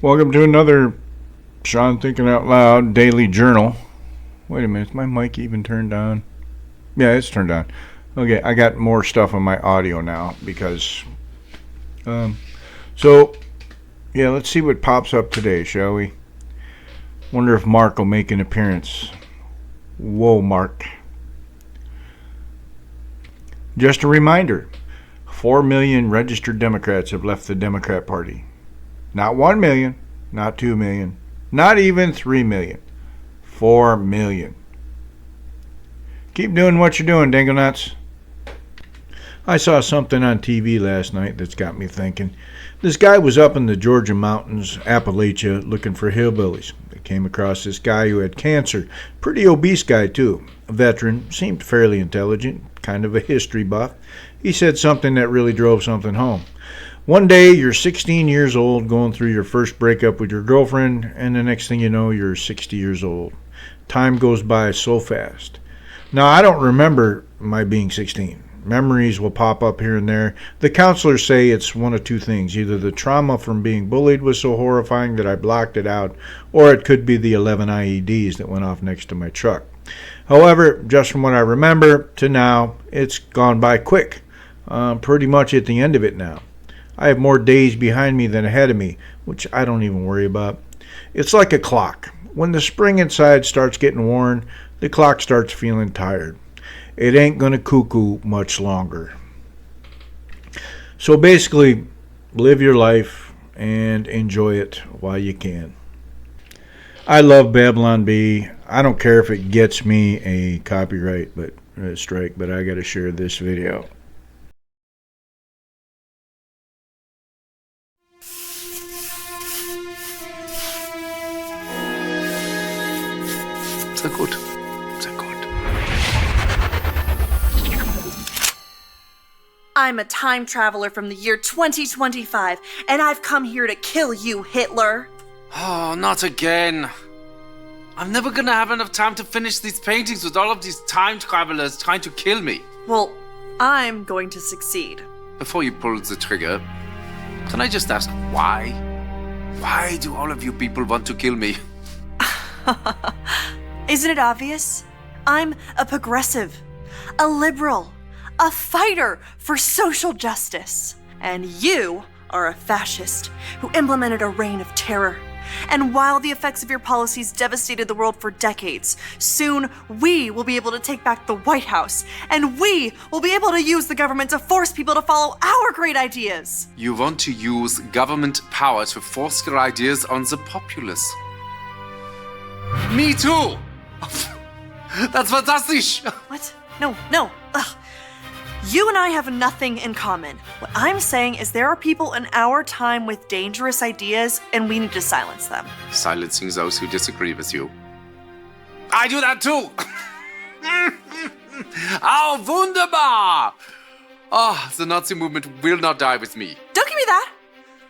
Welcome to another Sean Thinking Out Loud Daily Journal. Wait a minute, is my mic even turned on? Yeah, it's turned on. Okay, I got more stuff on my audio now because... let's see what pops up today, shall we? Wonder if Mark will make an appearance. Whoa, Mark. Just a reminder, 4 million registered Democrats have left the Democrat Party. Not 1 million, not 2 million, not even 3 million. 4 million. Keep doing what you're doing, Dingle Nuts. I saw something on TV last night that's got me thinking. This guy was up in the Georgia mountains, Appalachia, looking for hillbillies. They came across this guy who had cancer. Pretty obese guy, too. A veteran, seemed fairly intelligent, kind of a history buff. He said something that really drove something home. One day, you're 16 years old, going through your first breakup with your girlfriend, and the next thing you know, you're 60 years old. Time goes by so fast. Now, I don't remember my being 16. Memories will pop up here and there. The counselors say it's one of two things. Either the trauma from being bullied was so horrifying that I blocked it out, or it could be the 11 IEDs that went off next to my truck. However, just from what I remember to now, it's gone by quick. Pretty much at the end of it now. I have more days behind me than ahead of me, which I don't even worry about. It's like a clock. When the spring inside starts getting worn, the clock starts feeling tired. It ain't gonna cuckoo much longer. So basically, live your life and enjoy it while you can. I love Babylon Bee. I don't care if it gets me a copyright strike, but I gotta share this video. Sehr gut. Sehr gut. I'm a time traveler from the year 2025, and I've come here to kill you, Hitler. Oh, not again. I'm never gonna have enough time to finish these paintings with all of these time travelers trying to kill me. Well, I'm going to succeed. Before you pull the trigger, can I just ask why? Why do all of you people want to kill me? Isn't it obvious? I'm a progressive, a liberal, a fighter for social justice. And you are a fascist who implemented a reign of terror. And while the effects of your policies devastated the world for decades, soon we will be able to take back the White House, and we will be able to use the government to force people to follow our great ideas. You want to use government power to force your ideas on the populace. Me too! That's fantastic! What? No. Ugh. You and I have nothing in common. What I'm saying is there are people in our time with dangerous ideas, and we need to silence them. Silencing those who disagree with you. I do that too! Oh, wunderbar! Oh, the Nazi movement will not die with me. Don't give me that!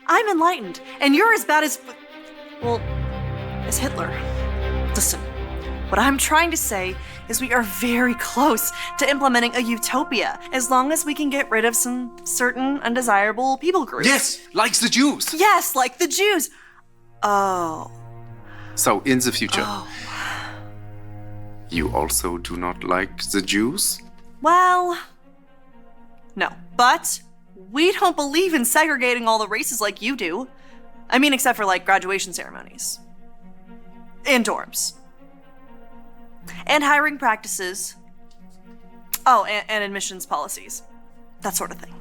I'm enlightened, and you're as bad as... as Hitler. Listen, what I'm trying to say is we are very close to implementing a utopia, as long as we can get rid of some certain undesirable people groups. Yes, like the Jews. Yes, like the Jews. Oh. So, in the future, Oh. you also do not like the Jews? Well, no. But we don't believe in segregating all the races like you do. I mean, except for, like, graduation ceremonies. And dorms. And hiring practices. Oh, and admissions policies. That sort of thing.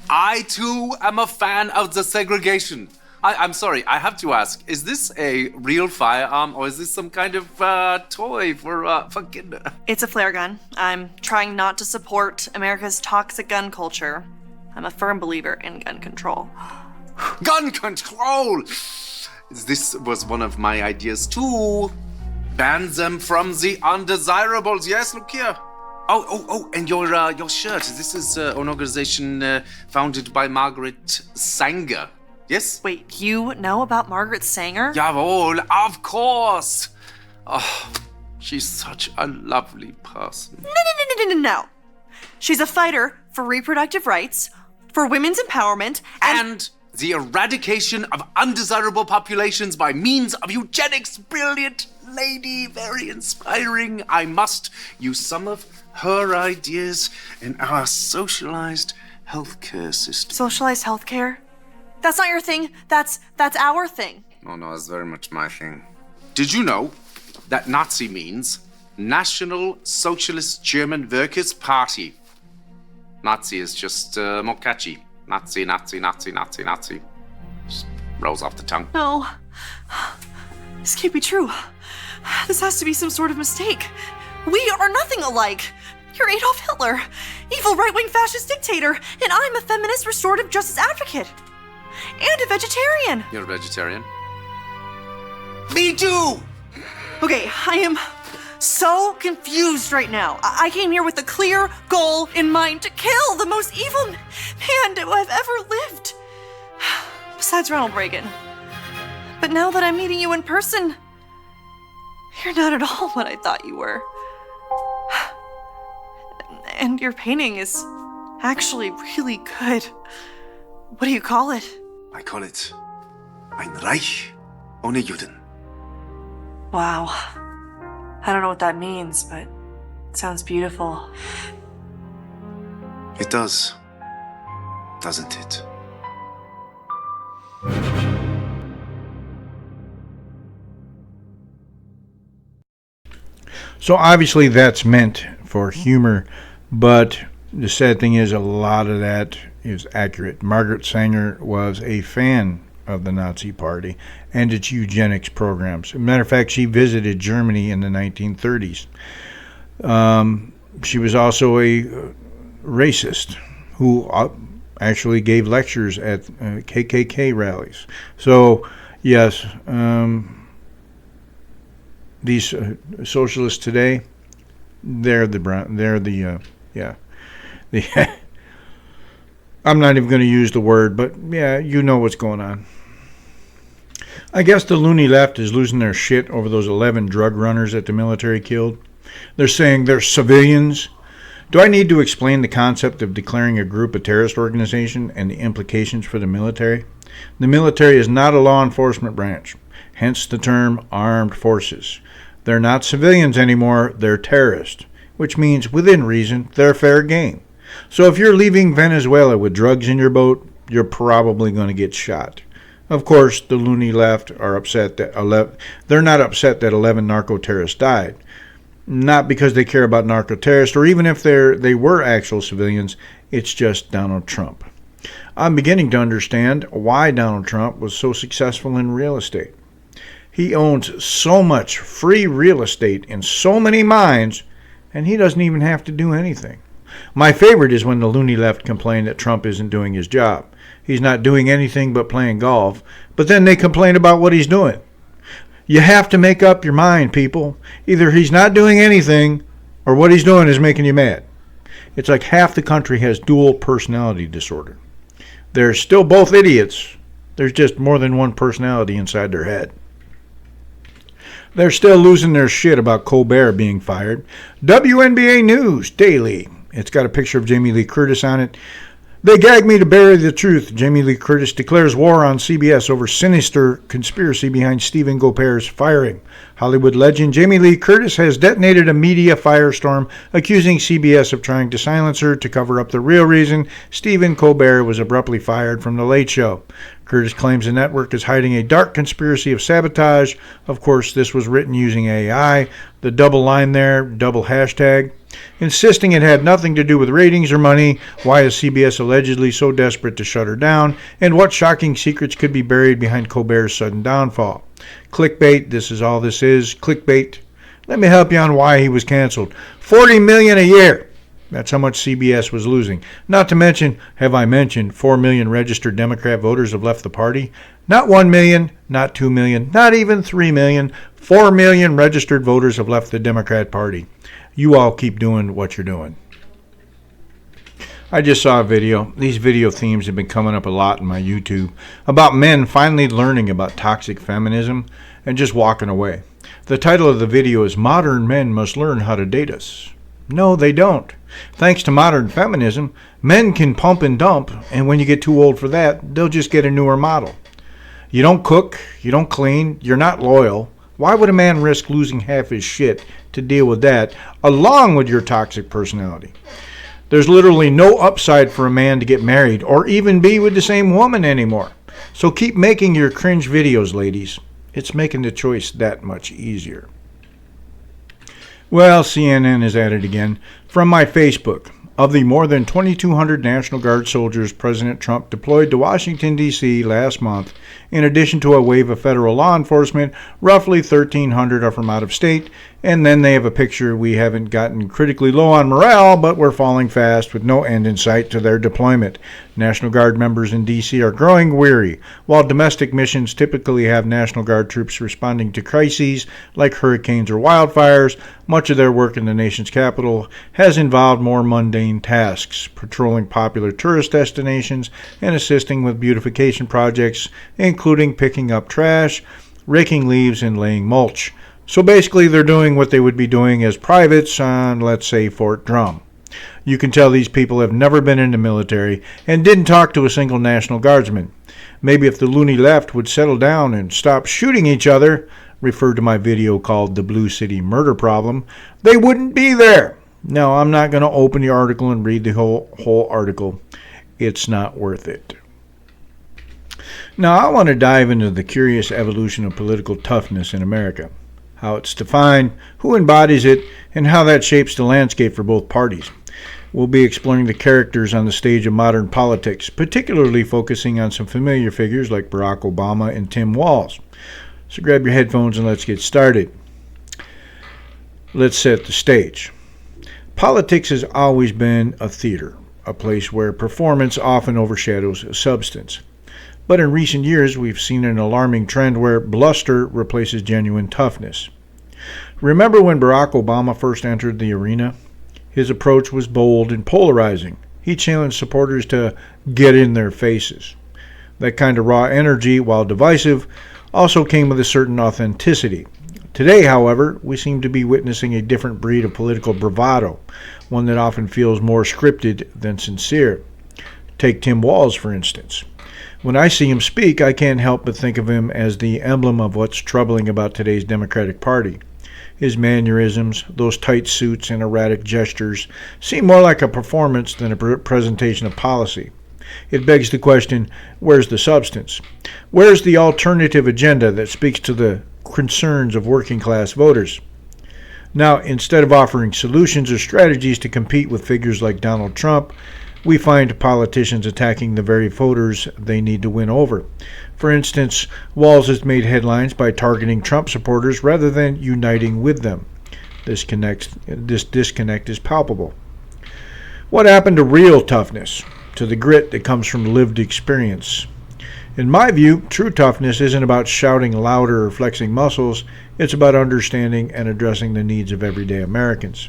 I too am a fan of the segregation. I'm sorry, I have to ask, is this a real firearm or is this some kind of toy for kinder? It's a flare gun. I'm trying not to support America's toxic gun culture. I'm a firm believer in gun control. Gun control! This was one of my ideas too. Ban them from the undesirables. Yes, look here. Oh, and your shirt. This is an organization founded by Margaret Sanger. Yes? Wait, you know about Margaret Sanger? Jawohl, of course. Oh, she's such a lovely person. No. She's a fighter for reproductive rights, for women's empowerment, And The eradication of undesirable populations by means of eugenics. Brilliant lady, very inspiring. I must use some of her ideas in our socialized healthcare system. Socialized healthcare? That's not your thing. That's our thing. Oh no, it's very much my thing. Did you know that Nazi means National Socialist German Workers' Party? Nazi is just more catchy. Nazi, Nazi, Nazi, Nazi, Nazi. Just rolls off the tongue. No. This can't be true. This has to be some sort of mistake. We are nothing alike. You're Adolf Hitler, evil right-wing fascist dictator, and I'm a feminist restorative justice advocate. And a vegetarian. You're a vegetarian? Me too! Okay, I am so confused right now. I came here with a clear goal in mind to kill the most evil man who I've ever lived. Besides Ronald Reagan. But now that I'm meeting you in person, you're not at all what I thought you were. And your painting is actually really good. What do you call it? I call it Ein Reich ohne Juden. Wow. I don't know what that means, but it sounds beautiful. It does, doesn't it? So obviously that's meant for humor, but the sad thing is a lot of that is accurate. Margaret Sanger was a fan of the Nazi Party and its eugenics programs. As a matter of fact, she visited Germany in the 1930s. She was also a racist who actually gave lectures at KKK rallies. So, yes, these socialists today, I'm not even going to use the word, but yeah, you know what's going on. I guess the loony left is losing their shit over those 11 drug runners that the military killed. They're saying they're civilians. Do I need to explain the concept of declaring a group a terrorist organization and the implications for the military? The military is not a law enforcement branch, hence the term armed forces. They're not civilians anymore, they're terrorists, which means within reason, they're fair game. So if you're leaving Venezuela with drugs in your boat, you're probably going to get shot. Of course, the loony left are upset that they're not upset that 11 narco-terrorists died. Not because they care about narco-terrorists, or even if they were actual civilians, it's just Donald Trump. I'm beginning to understand why Donald Trump was so successful in real estate. He owns so much free real estate in so many mines, and he doesn't even have to do anything. My favorite is when the loony left complain that Trump isn't doing his job. He's not doing anything but playing golf, but then they complain about what he's doing. You have to make up your mind, people. Either he's not doing anything, or what he's doing is making you mad. It's like half the country has dual personality disorder. They're still both idiots. There's just more than one personality inside their head. They're still losing their shit about Colbert being fired. WNBA News Daily. It's got a picture of Jamie Lee Curtis on it. They gag me to bury the truth. Jamie Lee Curtis declares war on CBS over sinister conspiracy behind Stephen Colbert's firing. Hollywood legend Jamie Lee Curtis has detonated a media firestorm accusing CBS of trying to silence her to cover up the real reason Stephen Colbert was abruptly fired from The Late Show. Curtis claims the network is hiding a dark conspiracy of sabotage. Of course, this was written using AI. The double line there, double hashtag. Insisting it had nothing to do with ratings or money. Why is CBS allegedly so desperate to shut her down? And what shocking secrets could be buried behind Colbert's sudden downfall? Clickbait, this is all this is. Clickbait. Let me help you on why he was canceled. $40 million a year. That's how much CBS was losing. Not to mention, have I mentioned, 4 million registered Democrat voters have left the party? Not 1 million, not 2 million, not even 3 million. 4 million registered voters have left the Democrat Party. You all keep doing what you're doing. I just saw a video. These video themes have been coming up a lot in my YouTube about men finally learning about toxic feminism and just walking away. The title of the video is Modern Men Must Learn How to Date Us. No, they don't. Thanks to modern feminism, men can pump and dump, and when you get too old for that, they'll just get a newer model. You don't cook, you don't clean, you're not loyal. Why would a man risk losing half his shit to deal with that, along with your toxic personality? There's literally no upside for a man to get married or even be with the same woman anymore. So keep making your cringe videos, ladies. It's making the choice that much easier. Well, CNN is at it again. From my Facebook, of the more than 2,200 National Guard soldiers President Trump deployed to Washington, D.C. last month, in addition to a wave of federal law enforcement, roughly 1,300 are from out of state, and then they have a picture. We haven't gotten critically low on morale, but we're falling fast with no end in sight to their deployment. National Guard members in D.C. are growing weary. While domestic missions typically have National Guard troops responding to crises like hurricanes or wildfires, much of their work in the nation's capital has involved more mundane tasks, patrolling popular tourist destinations and assisting with beautification projects, including picking up trash, raking leaves, and laying mulch. So basically, they're doing what they would be doing as privates on, let's say, Fort Drum. You can tell these people have never been in the military and didn't talk to a single National Guardsman. Maybe if the loony left would settle down and stop shooting each other, referred to my video called The Blue City Murder Problem, they wouldn't be there. No, I'm not going to open the article and read the whole article. It's not worth it. Now, I want to dive into the curious evolution of political toughness in America, how it's defined, who embodies it, and how that shapes the landscape for both parties. We'll be exploring the characters on the stage of modern politics, particularly focusing on some familiar figures like Barack Obama and Tim Walz. So grab your headphones and let's get started. Let's set the stage. Politics has always been a theater, a place where performance often overshadows substance. But in recent years, we've seen an alarming trend where bluster replaces genuine toughness. Remember when Barack Obama first entered the arena? His approach was bold and polarizing. He challenged supporters to get in their faces. That kind of raw energy, while divisive, also came with a certain authenticity. Today, however, we seem to be witnessing a different breed of political bravado, one that often feels more scripted than sincere. Take Tim Walz, for instance. When I see him speak, I can't help but think of him as the emblem of what's troubling about today's Democratic Party. His mannerisms, those tight suits and erratic gestures, seem more like a performance than a presentation of policy. It begs the question, where's the substance? Where's the alternative agenda that speaks to the concerns of working-class voters? Now, instead of offering solutions or strategies to compete with figures like Donald Trump, we find politicians attacking the very voters they need to win over. For instance, Walz has made headlines by targeting Trump supporters rather than uniting with them. This disconnect is palpable. What happened to real toughness, to the grit that comes from lived experience? In my view, true toughness isn't about shouting louder or flexing muscles. It's about understanding and addressing the needs of everyday Americans.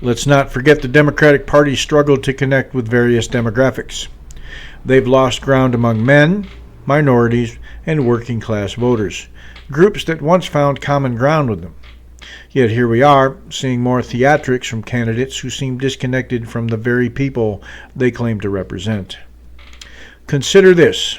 Let's not forget the Democratic Party struggled to connect with various demographics. They've lost ground among men, minorities, and working-class voters, groups that once found common ground with them. Yet here we are, seeing more theatrics from candidates who seem disconnected from the very people they claim to represent. Consider this.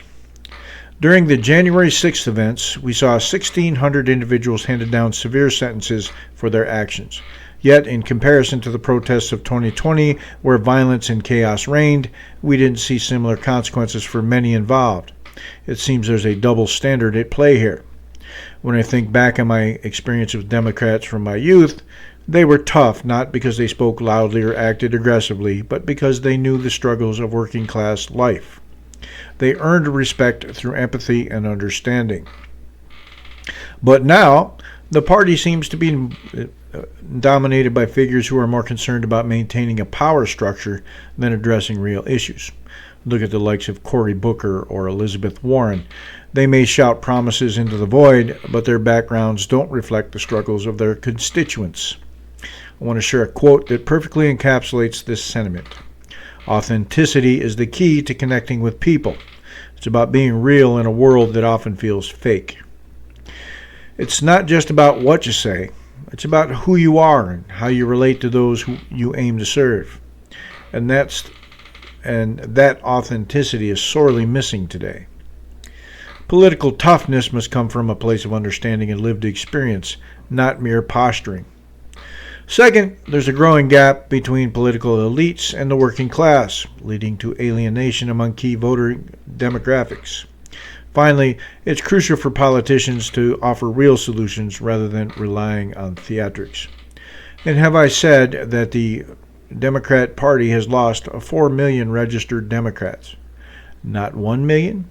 During the January 6th events, we saw 1,600 individuals handed down severe sentences for their actions. Yet, in comparison to the protests of 2020, where violence and chaos reigned, we didn't see similar consequences for many involved. It seems there's a double standard at play here. When I think back on my experience with Democrats from my youth, they were tough not because they spoke loudly or acted aggressively, but because they knew the struggles of working-class life. They earned respect through empathy and understanding. But now, the party seems to be dominated by figures who are more concerned about maintaining a power structure than addressing real issues. Look at the likes of Cory Booker or Elizabeth Warren. They may shout promises into the void, but their backgrounds don't reflect the struggles of their constituents. I want to share a quote that perfectly encapsulates this sentiment. Authenticity is the key to connecting with people. It's about being real in a world that often feels fake. It's not just about what you say, It's about who you are and how you relate to those who you aim to serve. And that authenticity is sorely missing today. Political toughness must come from a place of understanding and lived experience, not mere posturing. Second, there's a growing gap between political elites and the working class, leading to alienation among key voter demographics. Finally, it's crucial for politicians to offer real solutions rather than relying on theatrics. And have I said that the Democrat Party has lost 4 million registered Democrats? Not 1 million,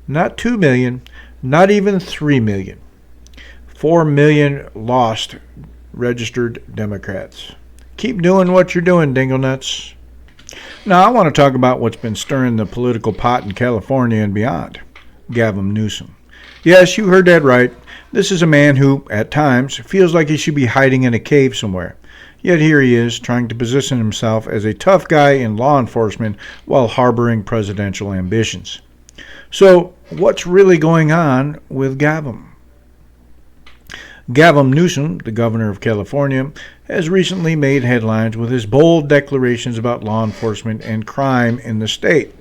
not 2 million, not even 3 million. 4 million lost registered Democrats. Keep doing what you're doing, dingle nuts. Now, I want to talk about what's been stirring the political pot in California and beyond. Gavin Newsom. Yes, you heard that right. This is a man who, at times, feels like he should be hiding in a cave somewhere. Yet here he is, trying to position himself as a tough guy in law enforcement while harboring presidential ambitions. So, what's really going on with Gavin? Gavin Newsom, the governor of California, has recently made headlines with his bold declarations about law enforcement and crime in the state.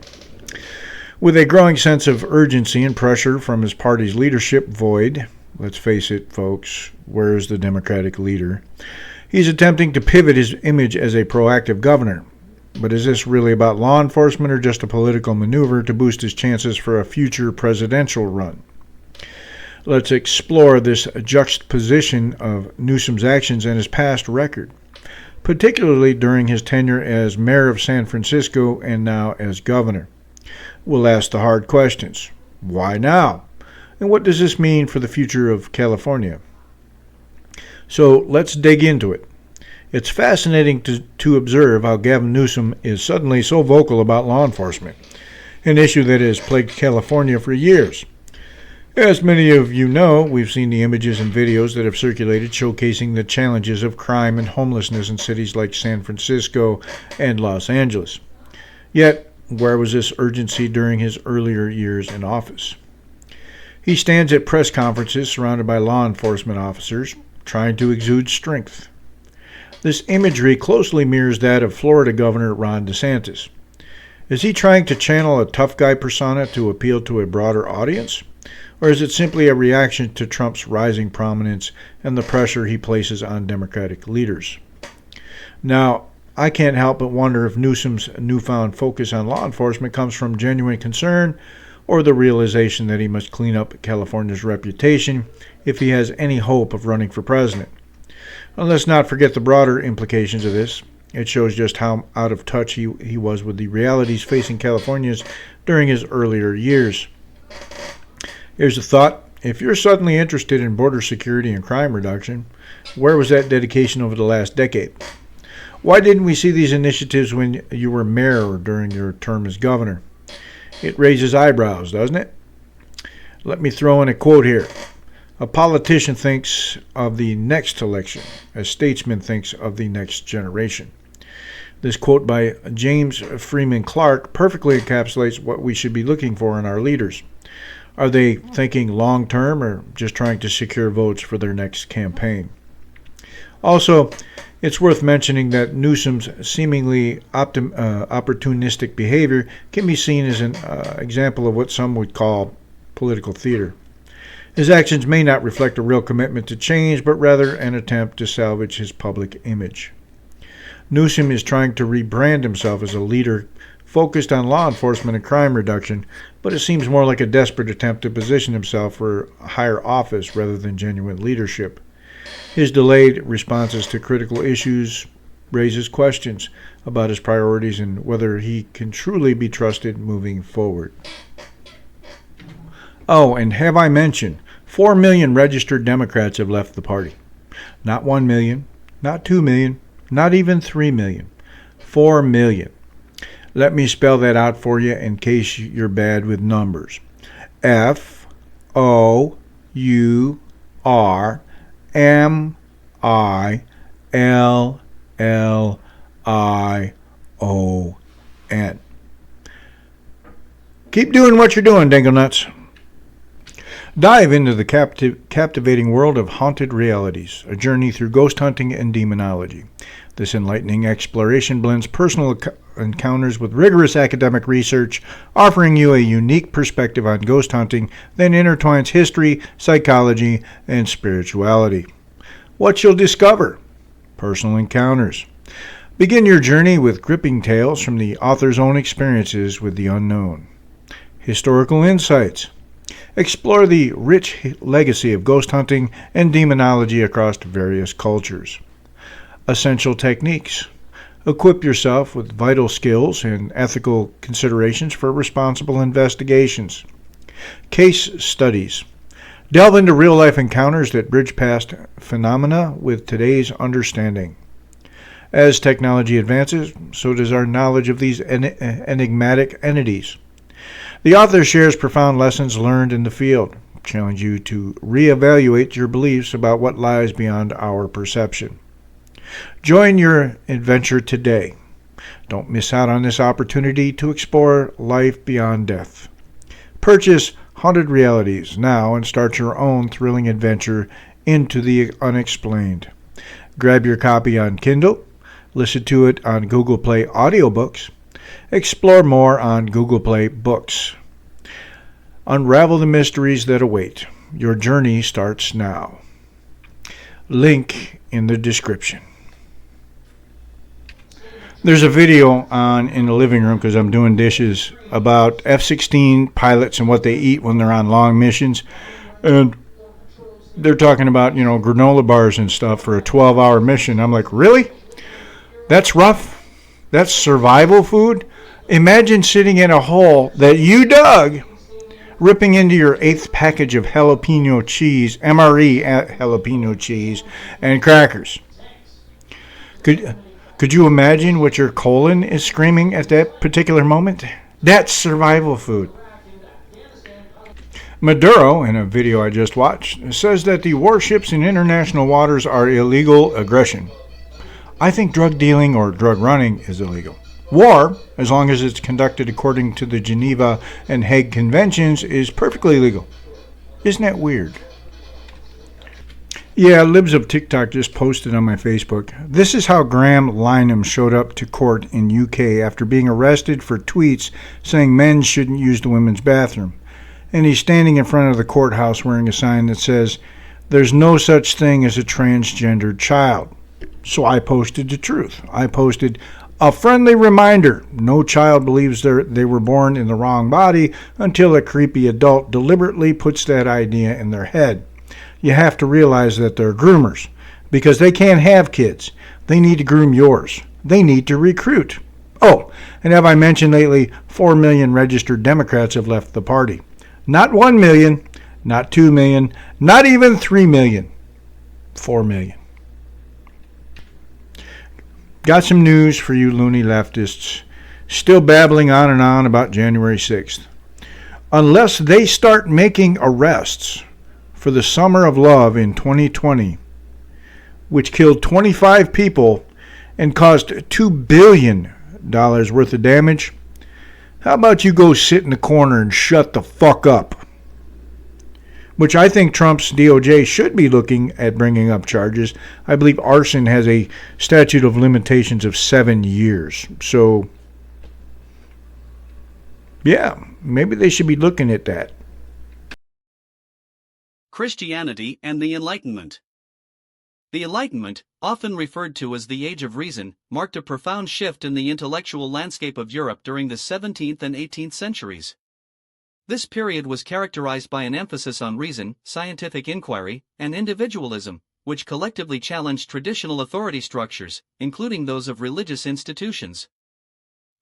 With a growing sense of urgency and pressure from his party's leadership void, let's face it, folks, where's the Democratic leader? He's attempting to pivot his image as a proactive governor. But is this really about law enforcement or just a political maneuver to boost his chances for a future presidential run? Let's explore this juxtaposition of Newsom's actions and his past record, particularly during his tenure as mayor of San Francisco and now as governor. We'll ask the hard questions. Why now? And what does this mean for the future of California? So let's dig into it. It's fascinating to observe how Gavin Newsom is suddenly so vocal about law enforcement, an issue that has plagued California for years. As many of you know, we've seen the images and videos that have circulated showcasing the challenges of crime and homelessness in cities like San Francisco and Los Angeles. Yet, where was this urgency during his earlier years in office? He stands at press conferences surrounded by law enforcement officers, trying to exude strength. This imagery closely mirrors that of Florida Governor Ron DeSantis. Is he trying to channel a tough guy persona to appeal to a broader audience? Or is it simply a reaction to Trump's rising prominence and the pressure he places on Democratic leaders? Now, I can't help but wonder if Newsom's newfound focus on law enforcement comes from genuine concern or the realization that he must clean up California's reputation if he has any hope of running for president. And let's not forget the broader implications of this. It shows just how out of touch he was with the realities facing Californians during his earlier years. Here's a thought. If you're suddenly interested in border security and crime reduction, where was that dedication over the last decade? Why didn't we see these initiatives when you were mayor or during your term as governor? It raises eyebrows, doesn't it? Let me throw in a quote here. A politician thinks of the next election. A statesman thinks of the next generation. This quote by James Freeman Clark perfectly encapsulates what we should be looking for in our leaders. Are they thinking long-term or just trying to secure votes for their next campaign? Also, it's worth mentioning that Newsom's seemingly opportunistic behavior can be seen as an example of what some would call political theater. His actions may not reflect a real commitment to change, but rather an attempt to salvage his public image. Newsom is trying to rebrand himself as a leader focused on law enforcement and crime reduction, but it seems more like a desperate attempt to position himself for higher office rather than genuine leadership. His delayed responses to critical issues raises questions about his priorities and whether he can truly be trusted moving forward. Oh, and have I mentioned, 4 million registered Democrats have left the party. Not 1 million, not 2 million, not even 3 million. 4 million. Let me spell that out for you in case you're bad with numbers. FOURMILLION. Keep doing what you're doing, dingle nuts. Dive into the captivating world of haunted realities, a journey through ghost hunting and demonology. This enlightening exploration blends personal encounters with rigorous academic research, offering you a unique perspective on ghost hunting that intertwines history, psychology, and spirituality. What you'll discover: personal encounters. Begin your journey with gripping tales from the author's own experiences with the unknown. Historical insights. Explore the rich legacy of ghost hunting and demonology across various cultures. Essential techniques. Equip yourself with vital skills and ethical considerations for responsible investigations. Case studies. Delve into real-life encounters that bridge past phenomena with today's understanding. As technology advances, so does our knowledge of these enigmatic entities. The author shares profound lessons learned in the field, challenge you to reevaluate your beliefs about what lies beyond our perception. Join your adventure today. Don't miss out on this opportunity to explore life beyond death. Purchase Haunted Realities now and start your own thrilling adventure into the unexplained. Grab your copy on Kindle, listen to it on Google Play Audiobooks, explore more on Google Play Books. Unravel the mysteries that await. Your journey starts now. Link in the description. There's a video on in the living room because I'm doing dishes about F-16 pilots and what they eat when they're on long missions. And they're talking about, granola bars and stuff for a 12-hour mission. I'm like, really? That's rough? That's survival food? Imagine sitting in a hole that you dug, ripping into your 8th package of jalapeno cheese, MRE jalapeno cheese, and crackers. Could you imagine what your colon is screaming at that particular moment? That's survival food. Maduro, in a video I just watched, says that the warships in international waters are illegal aggression. I think drug dealing or drug running is illegal. War, as long as it's conducted according to the Geneva and Hague Conventions, is perfectly legal. Isn't that weird? Yeah, Libs of TikTok just posted on my Facebook. This is how Graham Lynham showed up to court in UK after being arrested for tweets saying men shouldn't use the women's bathroom. And he's standing in front of the courthouse wearing a sign that says, "There's no such thing as a transgendered child." So I posted the truth. I posted a friendly reminder. No child believes they were born in the wrong body until a creepy adult deliberately puts that idea in their head. You have to realize that they're groomers because they can't have kids. They need to groom yours. They need to recruit. Oh, and have I mentioned lately 4 million registered Democrats have left the party? Not 1 million, not 2 million, not even 3 million. 4 million. Got some news for you loony leftists still babbling on and on about January 6th. Unless they start making arrests for the Summer of Love in 2020, which killed 25 people and caused $2 billion worth of damage, how about you go sit in the corner and shut the fuck up? Which I think Trump's DOJ should be looking at bringing up charges. I believe arson has a statute of limitations of 7 years. So, yeah, maybe they should be looking at that. Christianity and the Enlightenment. The Enlightenment, often referred to as the Age of Reason, marked a profound shift in the intellectual landscape of Europe during the 17th and 18th centuries. This period was characterized by an emphasis on reason, scientific inquiry, and individualism, which collectively challenged traditional authority structures, including those of religious institutions.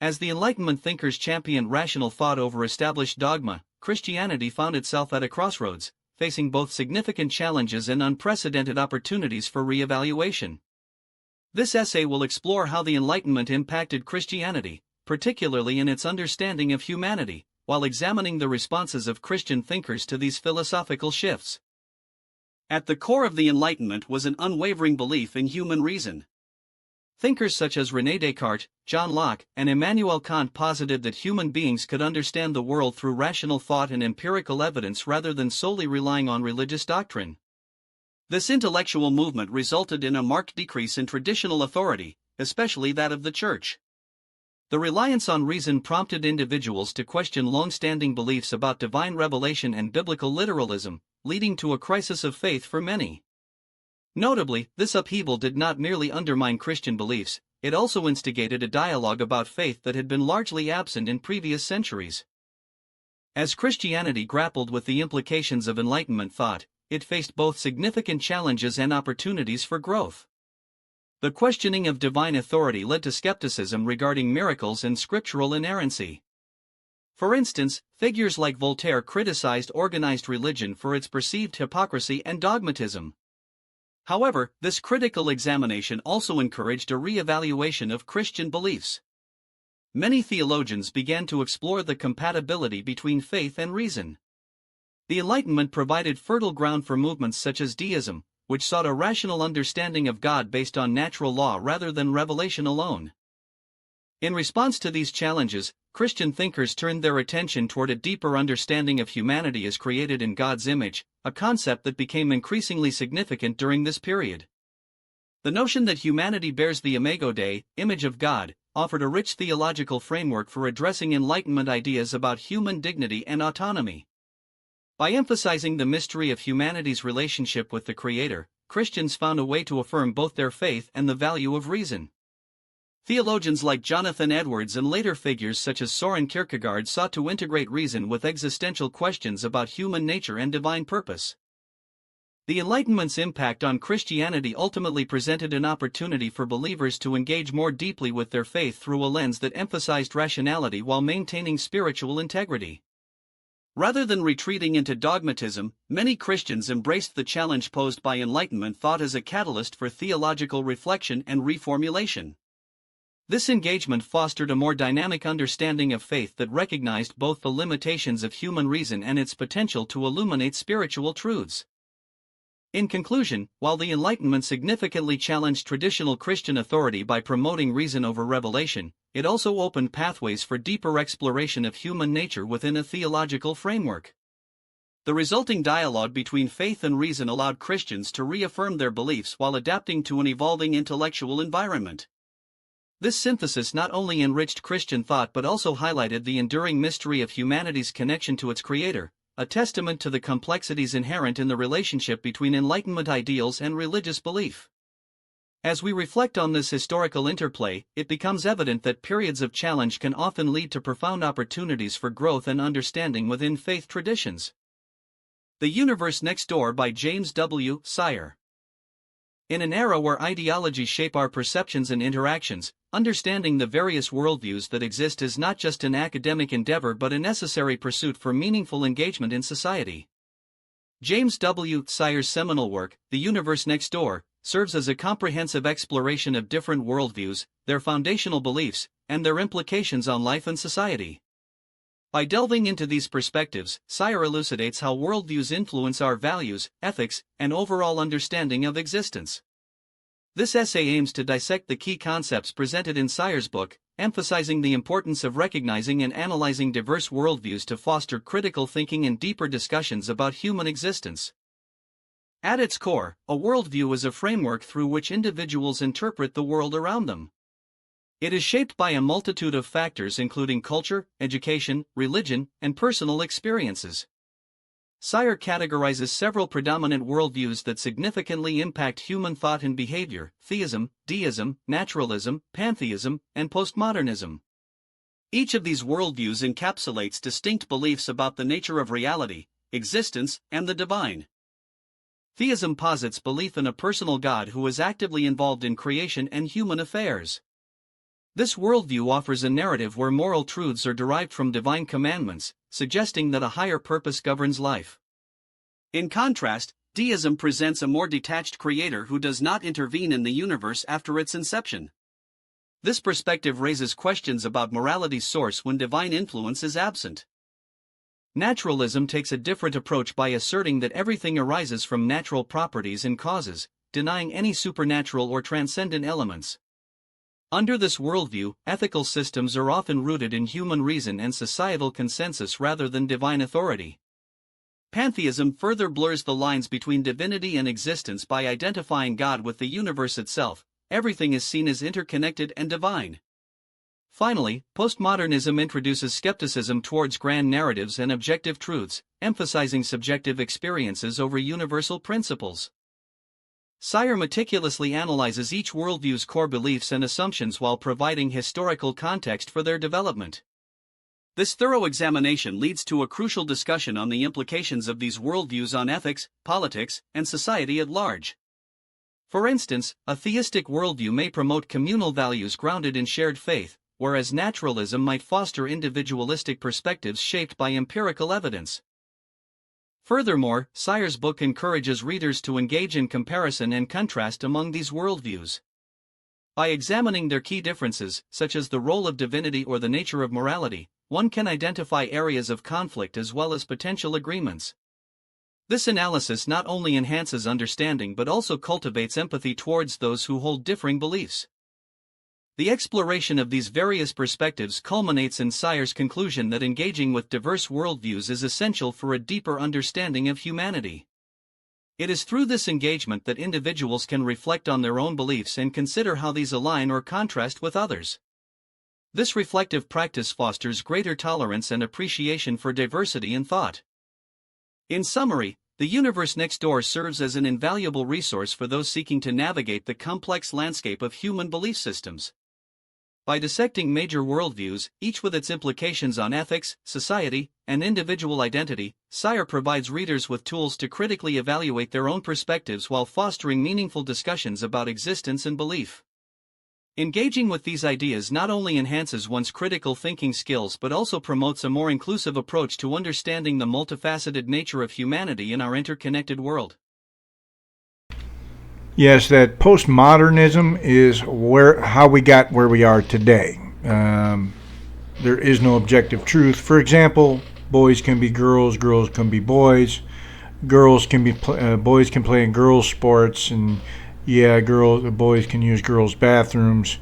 As the Enlightenment thinkers championed rational thought over established dogma, Christianity found itself at a crossroads, facing both significant challenges and unprecedented opportunities for re-evaluation. This essay will explore how the Enlightenment impacted Christianity, particularly in its understanding of humanity, while examining the responses of Christian thinkers to these philosophical shifts. At the core of the Enlightenment was an unwavering belief in human reason. Thinkers such as René Descartes, John Locke, and Immanuel Kant posited that human beings could understand the world through rational thought and empirical evidence rather than solely relying on religious doctrine. This intellectual movement resulted in a marked decrease in traditional authority, especially that of the Church. The reliance on reason prompted individuals to question long-standing beliefs about divine revelation and biblical literalism, leading to a crisis of faith for many. Notably, this upheaval did not merely undermine Christian beliefs, it also instigated a dialogue about faith that had been largely absent in previous centuries. As Christianity grappled with the implications of Enlightenment thought, it faced both significant challenges and opportunities for growth. The questioning of divine authority led to skepticism regarding miracles and scriptural inerrancy. For instance, figures like Voltaire criticized organized religion for its perceived hypocrisy and dogmatism. However, this critical examination also encouraged a re-evaluation of Christian beliefs. Many theologians began to explore the compatibility between faith and reason. The Enlightenment provided fertile ground for movements such as deism, which sought a rational understanding of God based on natural law rather than revelation alone. In response to these challenges, Christian thinkers turned their attention toward a deeper understanding of humanity as created in God's image, a concept that became increasingly significant during this period. The notion that humanity bears the imago Dei, image of God, offered a rich theological framework for addressing Enlightenment ideas about human dignity and autonomy. By emphasizing the mystery of humanity's relationship with the Creator, Christians found a way to affirm both their faith and the value of reason. Theologians like Jonathan Edwards and later figures such as Soren Kierkegaard sought to integrate reason with existential questions about human nature and divine purpose. The Enlightenment's impact on Christianity ultimately presented an opportunity for believers to engage more deeply with their faith through a lens that emphasized rationality while maintaining spiritual integrity. Rather than retreating into dogmatism, many Christians embraced the challenge posed by Enlightenment thought as a catalyst for theological reflection and reformulation. This engagement fostered a more dynamic understanding of faith that recognized both the limitations of human reason and its potential to illuminate spiritual truths. In conclusion, while the Enlightenment significantly challenged traditional Christian authority by promoting reason over revelation, it also opened pathways for deeper exploration of human nature within a theological framework. The resulting dialogue between faith and reason allowed Christians to reaffirm their beliefs while adapting to an evolving intellectual environment. This synthesis not only enriched Christian thought but also highlighted the enduring mystery of humanity's connection to its Creator, a testament to the complexities inherent in the relationship between Enlightenment ideals and religious belief. As we reflect on this historical interplay, it becomes evident that periods of challenge can often lead to profound opportunities for growth and understanding within faith traditions. The Universe Next Door by James W. Sire. In an era where ideologies shape our perceptions and interactions, understanding the various worldviews that exist is not just an academic endeavor but a necessary pursuit for meaningful engagement in society. James W. Sire's seminal work, The Universe Next Door, serves as a comprehensive exploration of different worldviews, their foundational beliefs, and their implications on life and society. By delving into these perspectives, Sire elucidates how worldviews influence our values, ethics, and overall understanding of existence. This essay aims to dissect the key concepts presented in Sire's book, emphasizing the importance of recognizing and analyzing diverse worldviews to foster critical thinking and deeper discussions about human existence. At its core, a worldview is a framework through which individuals interpret the world around them. It is shaped by a multitude of factors including culture, education, religion, and personal experiences. Sire categorizes several predominant worldviews that significantly impact human thought and behavior: theism, deism, naturalism, pantheism, and postmodernism. Each of these worldviews encapsulates distinct beliefs about the nature of reality, existence, and the divine. Theism posits belief in a personal God who is actively involved in creation and human affairs. This worldview offers a narrative where moral truths are derived from divine commandments, suggesting that a higher purpose governs life. In contrast, deism presents a more detached creator who does not intervene in the universe after its inception. This perspective raises questions about morality's source when divine influence is absent. Naturalism takes a different approach by asserting that everything arises from natural properties and causes, denying any supernatural or transcendent elements. Under this worldview, ethical systems are often rooted in human reason and societal consensus rather than divine authority. Pantheism further blurs the lines between divinity and existence by identifying God with the universe itself. Everything is seen as interconnected and divine. Finally, postmodernism introduces skepticism towards grand narratives and objective truths, emphasizing subjective experiences over universal principles. Sire meticulously analyzes each worldview's core beliefs and assumptions while providing historical context for their development. This thorough examination leads to a crucial discussion on the implications of these worldviews on ethics, politics, and society at large. For instance, a theistic worldview may promote communal values grounded in shared faith, whereas naturalism might foster individualistic perspectives shaped by empirical evidence. Furthermore, Sire's book encourages readers to engage in comparison and contrast among these worldviews. By examining their key differences, such as the role of divinity or the nature of morality, one can identify areas of conflict as well as potential agreements. This analysis not only enhances understanding but also cultivates empathy towards those who hold differing beliefs. The exploration of these various perspectives culminates in Sire's conclusion that engaging with diverse worldviews is essential for a deeper understanding of humanity. It is through this engagement that individuals can reflect on their own beliefs and consider how these align or contrast with others. This reflective practice fosters greater tolerance and appreciation for diversity in thought. In summary, The Universe Next Door serves as an invaluable resource for those seeking to navigate the complex landscape of human belief systems. By dissecting major worldviews, each with its implications on ethics, society, and individual identity, Sire provides readers with tools to critically evaluate their own perspectives while fostering meaningful discussions about existence and belief. Engaging with these ideas not only enhances one's critical thinking skills but also promotes a more inclusive approach to understanding the multifaceted nature of humanity in our interconnected world. Yes, that postmodernism is how we got where we are today. There is no objective truth. For example, boys can be girls, girls can be boys, boys can play in girls' sports, and boys can use girls' bathrooms,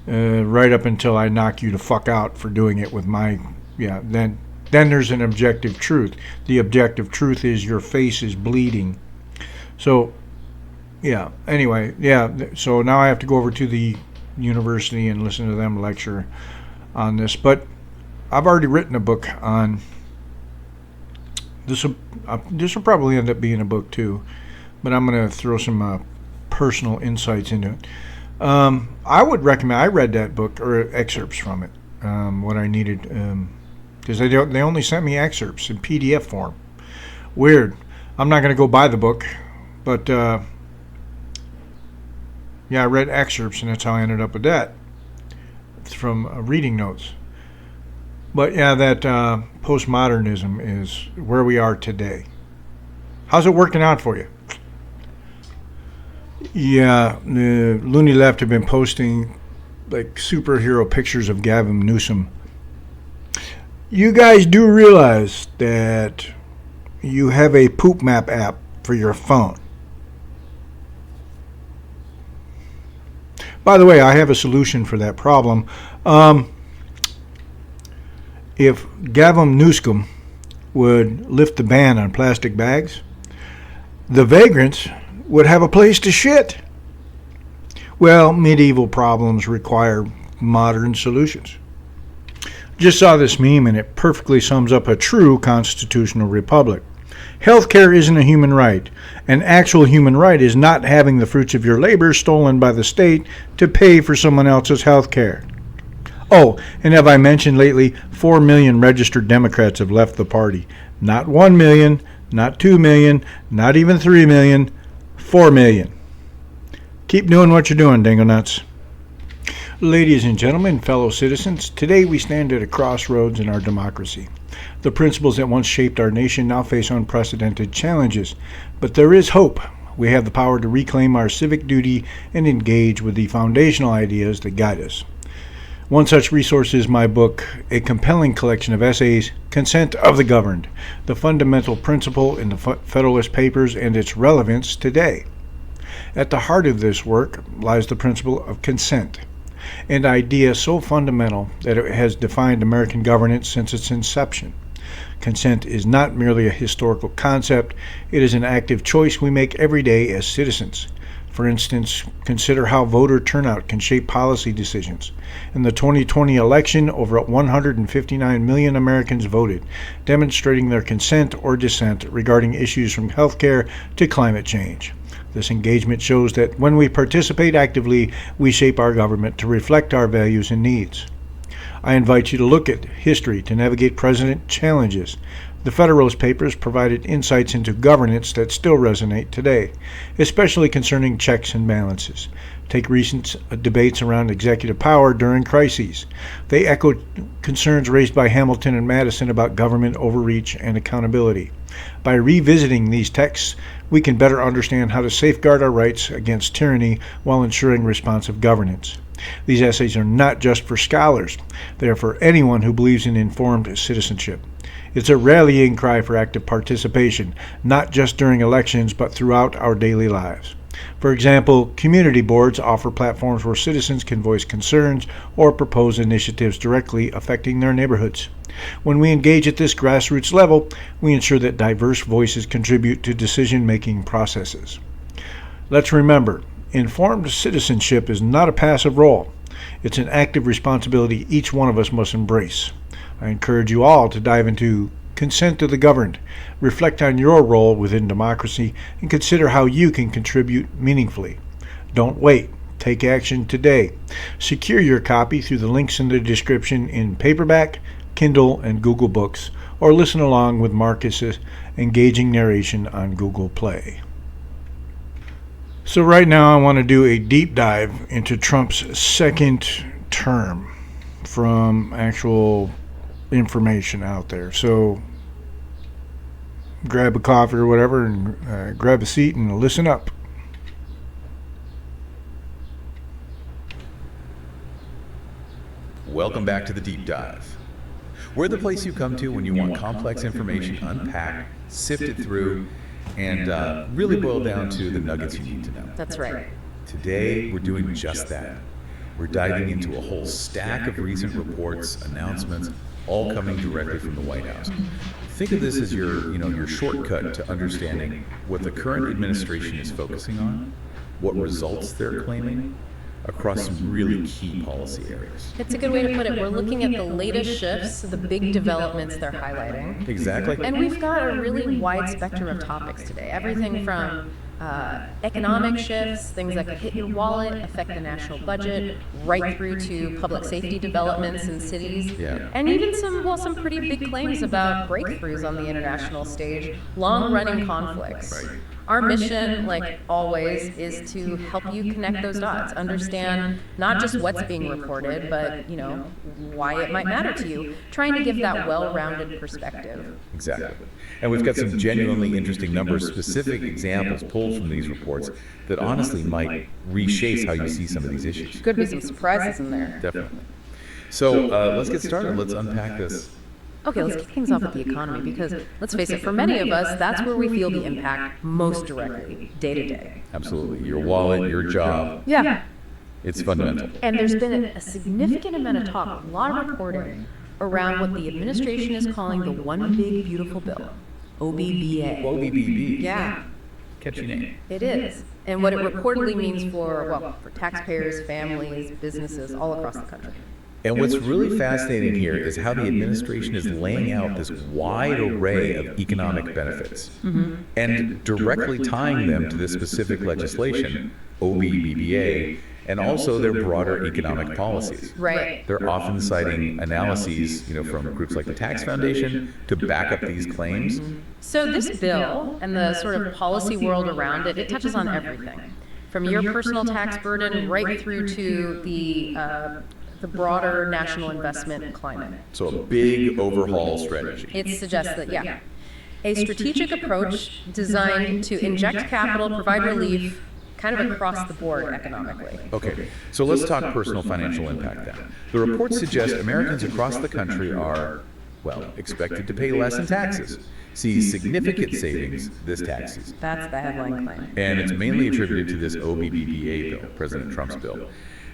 right up until I knock you the fuck out for doing it with my, then there's an objective truth. The objective truth is your face is bleeding. So, so now I have to go over to the university and listen to them lecture on this. But I've already written a book on this. This will probably end up being a book too, but I'm going to throw some personal insights into it. I would recommend. I read that book or excerpts from it. What I needed, because they only sent me excerpts in PDF form. Weird. I'm not going to go buy the book, but I read excerpts, and that's how I ended up with that. It's from reading notes. But that postmodernism is where we are today. How's it working out for you? Yeah, the Looney Left have been posting like superhero pictures of Gavin Newsom. You guys do realize that you have a poop map app for your phone. By the way, I have a solution for that problem. If Gavin Newsom would lift the ban on plastic bags, the vagrants would have a place to shit. Well, medieval problems require modern solutions. Just saw this meme and it perfectly sums up a true constitutional republic. Healthcare isn't a human right. An actual human right is not having the fruits of your labor stolen by the state to pay for someone else's healthcare. Oh, and have I mentioned lately, 4 million registered Democrats have left the party. Not 1 million, not 2 million, not even 3 million, 4 million. Keep doing what you're doing, dingo nuts. Ladies and gentlemen, fellow citizens, today we stand at a crossroads in our democracy. The principles that once shaped our nation now face unprecedented challenges, but there is hope. We have the power to reclaim our civic duty and engage with the foundational ideas that guide us. One such resource is my book, a compelling collection of essays, Consent of the Governed, the fundamental principle in the Federalist Papers and its relevance today. At the heart of this work lies the principle of consent. an idea so fundamental that it has defined American governance since its inception. Consent is not merely a historical concept, it is an active choice we make every day as citizens. For instance, consider how voter turnout can shape policy decisions. In the 2020 election, over 159 million Americans voted, demonstrating their consent or dissent regarding issues from healthcare to climate change. This engagement shows that when we participate actively, we shape our government to reflect our values and needs. I invite you to look at history to navigate present challenges. The Federalist Papers provided insights into governance that still resonate today, especially concerning checks and balances. Take recent debates around executive power during crises. They echoed concerns raised by Hamilton and Madison about government overreach and accountability. By revisiting these texts, we can better understand how to safeguard our rights against tyranny while ensuring responsive governance. These essays are not just for scholars, they are for anyone who believes in informed citizenship. It's a rallying cry for active participation, not just during elections, but throughout our daily lives. For example, community boards offer platforms where citizens can voice concerns or propose initiatives directly affecting their neighborhoods. When we engage at this grassroots level, we ensure that diverse voices contribute to decision-making processes. Let's remember, informed citizenship is not a passive role. It's an active responsibility each one of us must embrace. I encourage you all to dive into Consent to the Governed, reflect on your role within democracy, and consider how you can contribute meaningfully. Don't wait. Take action today. Secure your copy through the links in the description in paperback, Kindle, and Google Books, or listen along with Marcus's engaging narration on Google Play. So right now I want to do a deep dive into Trump's second term from actual information out there. So grab a coffee or whatever and grab a seat and listen up. Welcome back to the Deep Dive. We're the place you come to when you want complex information unpacked, sifted through, and really boiled down to the nuggets you need to know. That's right. Today, we're doing just that. We're diving into a whole stack of recent reports, announcements, all coming directly from the White House. Think of this as your shortcut to understanding what the current administration is focusing on, what results they're claiming, across some really key policy areas. It's a good way to put it. We're looking at the latest shifts, the big developments they're highlighting. Exactly. And we've got a really wide spectrum of topics today. Everything from economic shifts, things that could hit your wallet, affect the national budget, right through to public safety developments in cities. Yeah. And even some pretty big claims about breakthroughs on the international stage, long-running conflicts. Right. Our mission, like always, is to help you connect those dots, understand not just what's being reported, but, why it might matter to you, trying to give that well-rounded perspective. Exactly. And we've got some genuinely interesting numbers, specific examples pulled from these reports that honestly might reshape how you see some of these issues. Could be some surprises in there. Definitely. So let's get started. Let's unpack this. Okay, let's kick things off with the economy because, let's face it, for many of us, that's where we feel the impact most directly, day to day. Absolutely. Your wallet, your job. Yeah. It's fundamental. And there's been a significant amount of talk, a lot of reporting around what the administration is calling the One Big Beautiful Bill, OBBA. OBBB. Yeah, Catchy name. it is. And what it reportedly means for taxpayers, families, businesses all across the country. And what's really fascinating here is how the administration is laying out this wide array of economic benefits and directly tying them to this specific legislation, OBBBA, and also their broader economic policies. Right. They're often citing analyses, from groups like the Tax Foundation to back up these claims. So this bill and the sort of policy world around it, it touches on everything. From your personal tax burden right through to the broader national investment climate. So a big overhaul strategy. It suggests that, a strategic approach designed to inject capital, provide relief, kind of across the board economically. Okay, so let's talk personal financial impact then. The reports suggest Americans across the country are, expected to pay less in taxes, see significant savings this tax season. That's the headline claim. And it's mainly attributed to this OBBBA bill, President Trump's bill.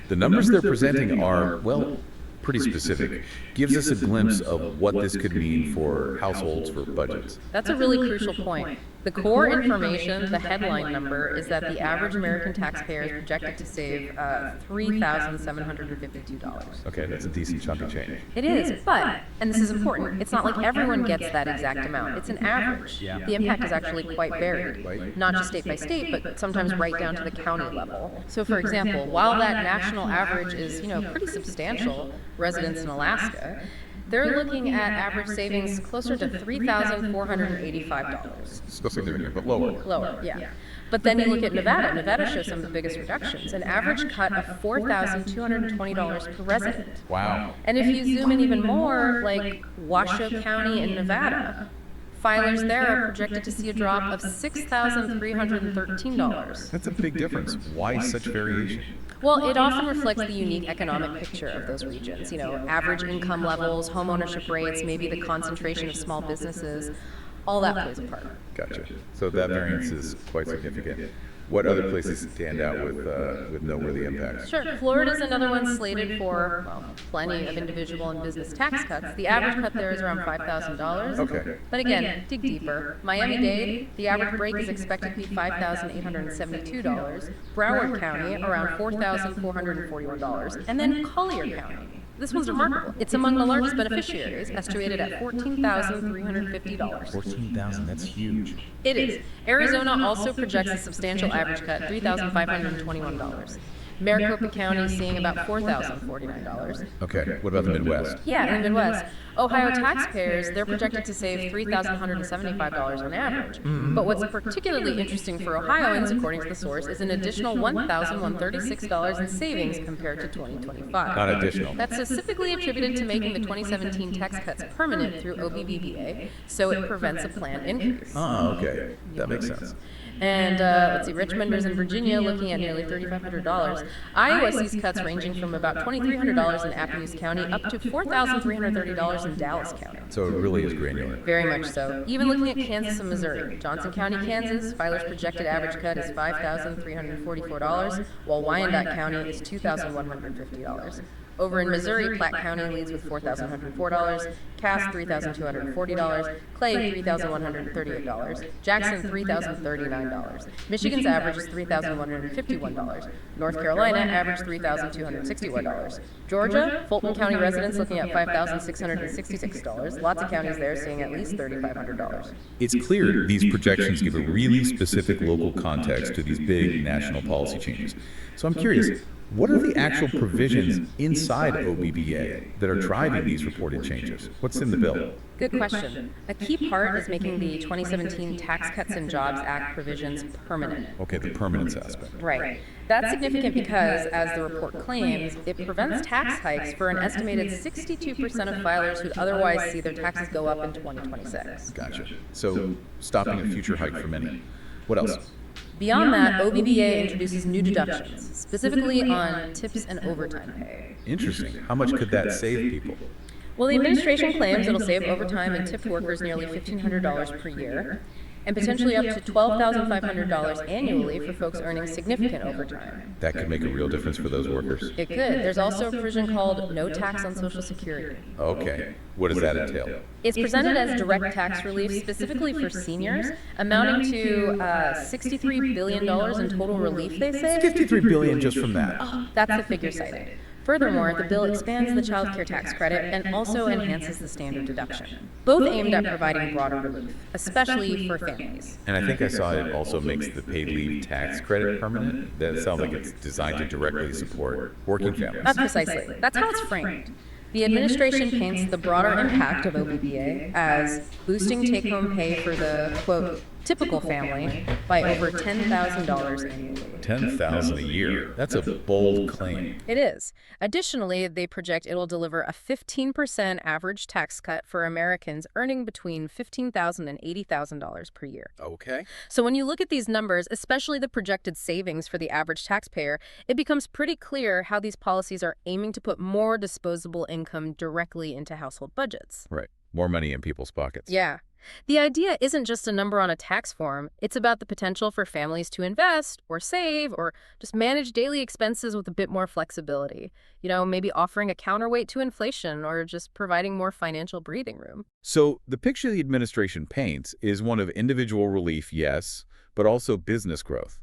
The numbers they're presenting are, well, pretty specific. Gives us a glimpse of what this could mean for households, for budgets. That's a really crucial point. The core information, the headline number, is that the average American taxpayer is projected to save $3,752. Okay, that's a decent chunk of change. It is, but, and this is important, it's not like everyone gets that exact amount. It's an average. The impact is actually quite varied, not just state by state, but sometimes right down to the county level. So for example, while that national average is, pretty substantial, residents in Alaska, they're looking at average savings closer to $3,485. Still significant, but lower. Lower, yeah. But then you look at Nevada. Nevada shows some of the biggest reductions, an average cut of $4,220 per resident. Wow. And if you zoom in even more, like Washoe County in Nevada, filers there are projected to see a drop of $6,313. That's a big difference. Why such variation? Well, it often reflects the unique economic picture of those regions. Average income levels, home ownership rates, maybe the concentration of small businesses, all that plays a part. Gotcha. So that variance is quite significant. What other places stand out with noteworthy impacts? Sure. Florida's another one slated for, plenty of individual and business tax cuts. The average cut there is around $5,000. Okay. But again, dig deeper. Miami-Dade, the average break is expected to be $5,872. Broward County, around $4,441. And then Collier County. This one's remarkable. It's among the largest beneficiaries, estimated at $14,350. 14,000, that's huge. It is. Arizona also projects a substantial average cut, $3,521. Maricopa County seeing about $4,049. Okay, what about the Midwest? Yeah, in the Midwest. Ohio taxpayers, they're projected to save $3,175 on average. But what's particularly interesting for Ohioans, according to the source, is an additional $1,136 in savings compared to 2025. Not additional. That's specifically attributed to making the 2017 tax cuts permanent through OBBBA, so it prevents a planned increase. Oh, okay. That makes sense. And let's see, Richmonders in Virginia looking at nearly $3,500. Iowa sees cuts ranging from about $2,300 in Appalachia County up to $4,330 in Dallas County. So it really is granular. Very much so. Even looking at Kansas and Missouri, Johnson County, Kansas, filers' projected average cut is $5,344, while Wyandotte County is $2,150. Over in Missouri, Platte County leads with $4,104, Cass $3,240, Clay $3,138, Jackson $3,039. Michigan's average is $3,151. North Carolina averaged $3,261. Georgia, Fulton County residents looking at $5,666. Lots of counties there seeing at least $3,500. It's clear these projections give a really specific local context to these big national policy changes. So I'm curious, what are the actual provisions inside OBBA that are driving these reported changes? What's in the bill? Good question. A key part is making the 2017 Tax Cuts and Jobs Act provisions permanent. Okay, the permanence aspect. Right. That's significant because, as the report claims, it prevents tax hikes for an estimated 62% of filers who'd otherwise see their taxes go up in 2026. Gotcha. So stopping a future hike for many. What else? Beyond that, OBBA introduces new deductions, specifically on tips and overtime pay. Interesting. How much could that save people? Well, the administration claims it'll save overtime and tip workers nearly $1,500 per year, and potentially up to $12,500 annually for folks earning significant overtime. That could make a real difference for those workers. It could. There's also a provision called no tax on Social Security. Okay. What does that entail? It's presented as direct tax relief specifically for seniors, amounting to $63 billion in total relief, they say. $53 billion just from that. That's the figure cited. Furthermore, the bill expands the child care tax credit and also enhances the standard deduction, both aimed at providing broader relief, especially for families. And I think I saw it also makes the paid leave tax credit permanent. That sounds like it's designed to directly support working families. That's precisely. That's how it's framed. The administration paints the broader impact of OBBA as boosting take-home pay for the, quote, typical family by over $10,000 annually. $10,000 a year. That's a bold claim. It is. Additionally, they project it'll deliver a 15% average tax cut for Americans earning between $15,000 and $80,000 per year. Okay. So when you look at these numbers, especially the projected savings for the average taxpayer, it becomes pretty clear how these policies are aiming to put more disposable income directly into household budgets. Right. More money in people's pockets. Yeah. The idea isn't just a number on a tax form. It's about the potential for families to invest or save or just manage daily expenses with a bit more flexibility. Maybe offering a counterweight to inflation or just providing more financial breathing room. So the picture the administration paints is one of individual relief, yes, but also business growth.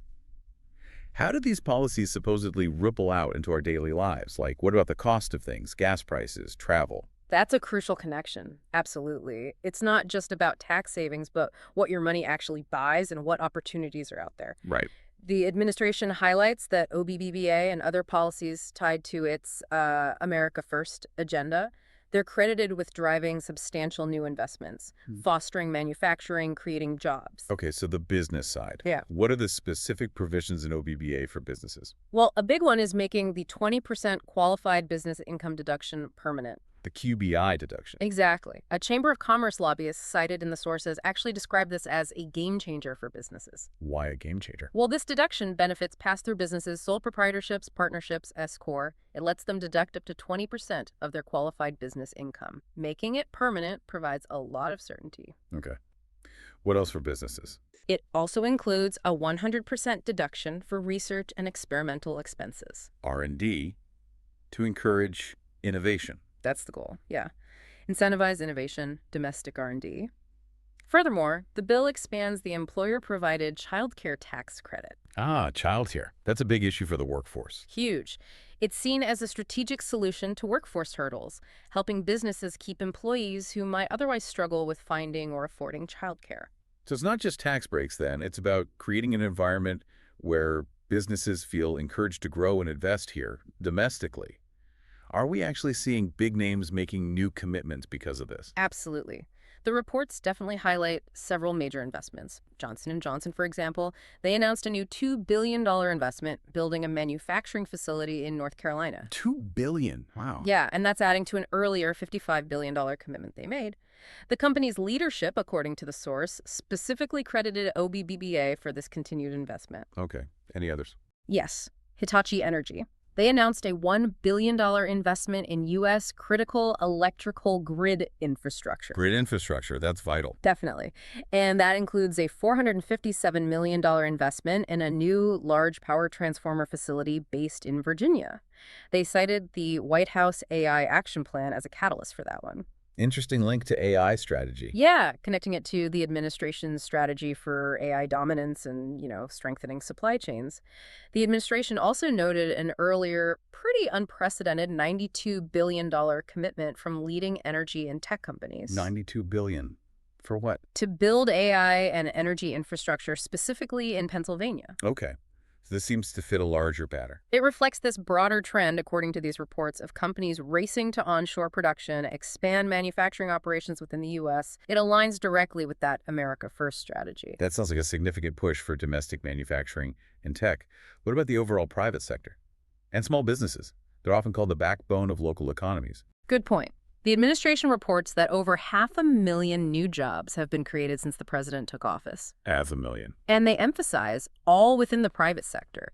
How do these policies supposedly ripple out into our daily lives? Like, what about the cost of things, gas prices, travel? That's a crucial connection. Absolutely. It's not just about tax savings, but what your money actually buys and what opportunities are out there. Right. The administration highlights that OBBBA and other policies tied to its America First agenda, they're credited with driving substantial new investments, fostering manufacturing, creating jobs. Okay, so the business side. Yeah. What are the specific provisions in OBBA for businesses? Well, a big one is making the 20% qualified business income deduction permanent. The QBI deduction. Exactly. A Chamber of Commerce lobbyist cited in the sources actually described this as a game changer for businesses. Why a game changer? Well, this deduction benefits pass-through businesses, sole proprietorships, partnerships, S-Corp. It lets them deduct up to 20% of their qualified business income. Making it permanent provides a lot of certainty. Okay. What else for businesses? It also includes a 100% deduction for research and experimental expenses. R&D to encourage innovation. That's the goal, yeah. Incentivize innovation, domestic R&D. Furthermore, the bill expands the employer-provided childcare tax credit. Ah, childcare. That's a big issue for the workforce. Huge. It's seen as a strategic solution to workforce hurdles, helping businesses keep employees who might otherwise struggle with finding or affording childcare. So it's not just tax breaks then, it's about creating an environment where businesses feel encouraged to grow and invest here domestically. Are we actually seeing big names making new commitments because of this? Absolutely. The reports definitely highlight several major investments. Johnson & Johnson, for example, they announced a new $2 billion investment building a manufacturing facility in North Carolina. $2 billion. Wow. Yeah, and that's adding to an earlier $55 billion commitment they made. The company's leadership, according to the source, specifically credited OBBBA for this continued investment. Okay. Any others? Yes, Hitachi Energy. They announced a $1 billion investment in U.S. critical electrical grid infrastructure. Grid infrastructure, that's vital. Definitely. And that includes a $457 million investment in a new large power transformer facility based in Virginia. They cited the White House AI Action Plan as a catalyst for that one. Interesting link to AI strategy. Yeah, connecting it to the administration's strategy for AI dominance and, strengthening supply chains. The administration also noted an earlier, pretty unprecedented $92 billion commitment from leading energy and tech companies. $92 billion. For what? To build AI and energy infrastructure specifically in Pennsylvania. Okay. So this seems to fit a larger pattern. It reflects this broader trend, according to these reports, of companies racing to onshore production, expand manufacturing operations within the U.S. It aligns directly with that America First strategy. That sounds like a significant push for domestic manufacturing and tech. What about the overall private sector? And small businesses? They're often called the backbone of local economies. Good point. The administration reports that over 500,000 new jobs have been created since the president took office. 500,000. And they emphasize all within the private sector.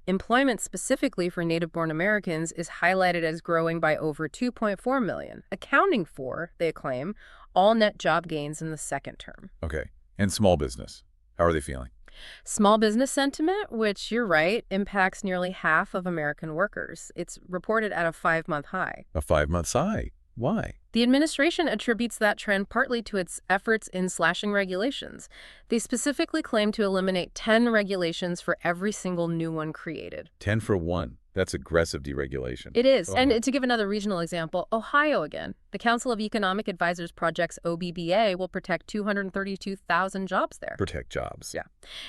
Employment specifically for native-born Americans is highlighted as growing by over 2.4 million, accounting for, they claim, all net job gains in the second term. Okay. And small business. How are they feeling? Small business sentiment, which you're right, impacts nearly half of American workers. It's reported at a 5-month high. A 5-month high. Why? The administration attributes that trend partly to its efforts in slashing regulations. They specifically claim to eliminate 10 regulations for every single new one created. 10 for 1. That's aggressive deregulation. It is. Oh. And to give another regional example, Ohio again. The Council of Economic Advisors Project's OBBA will protect 232,000 jobs there. Protect jobs. Yeah.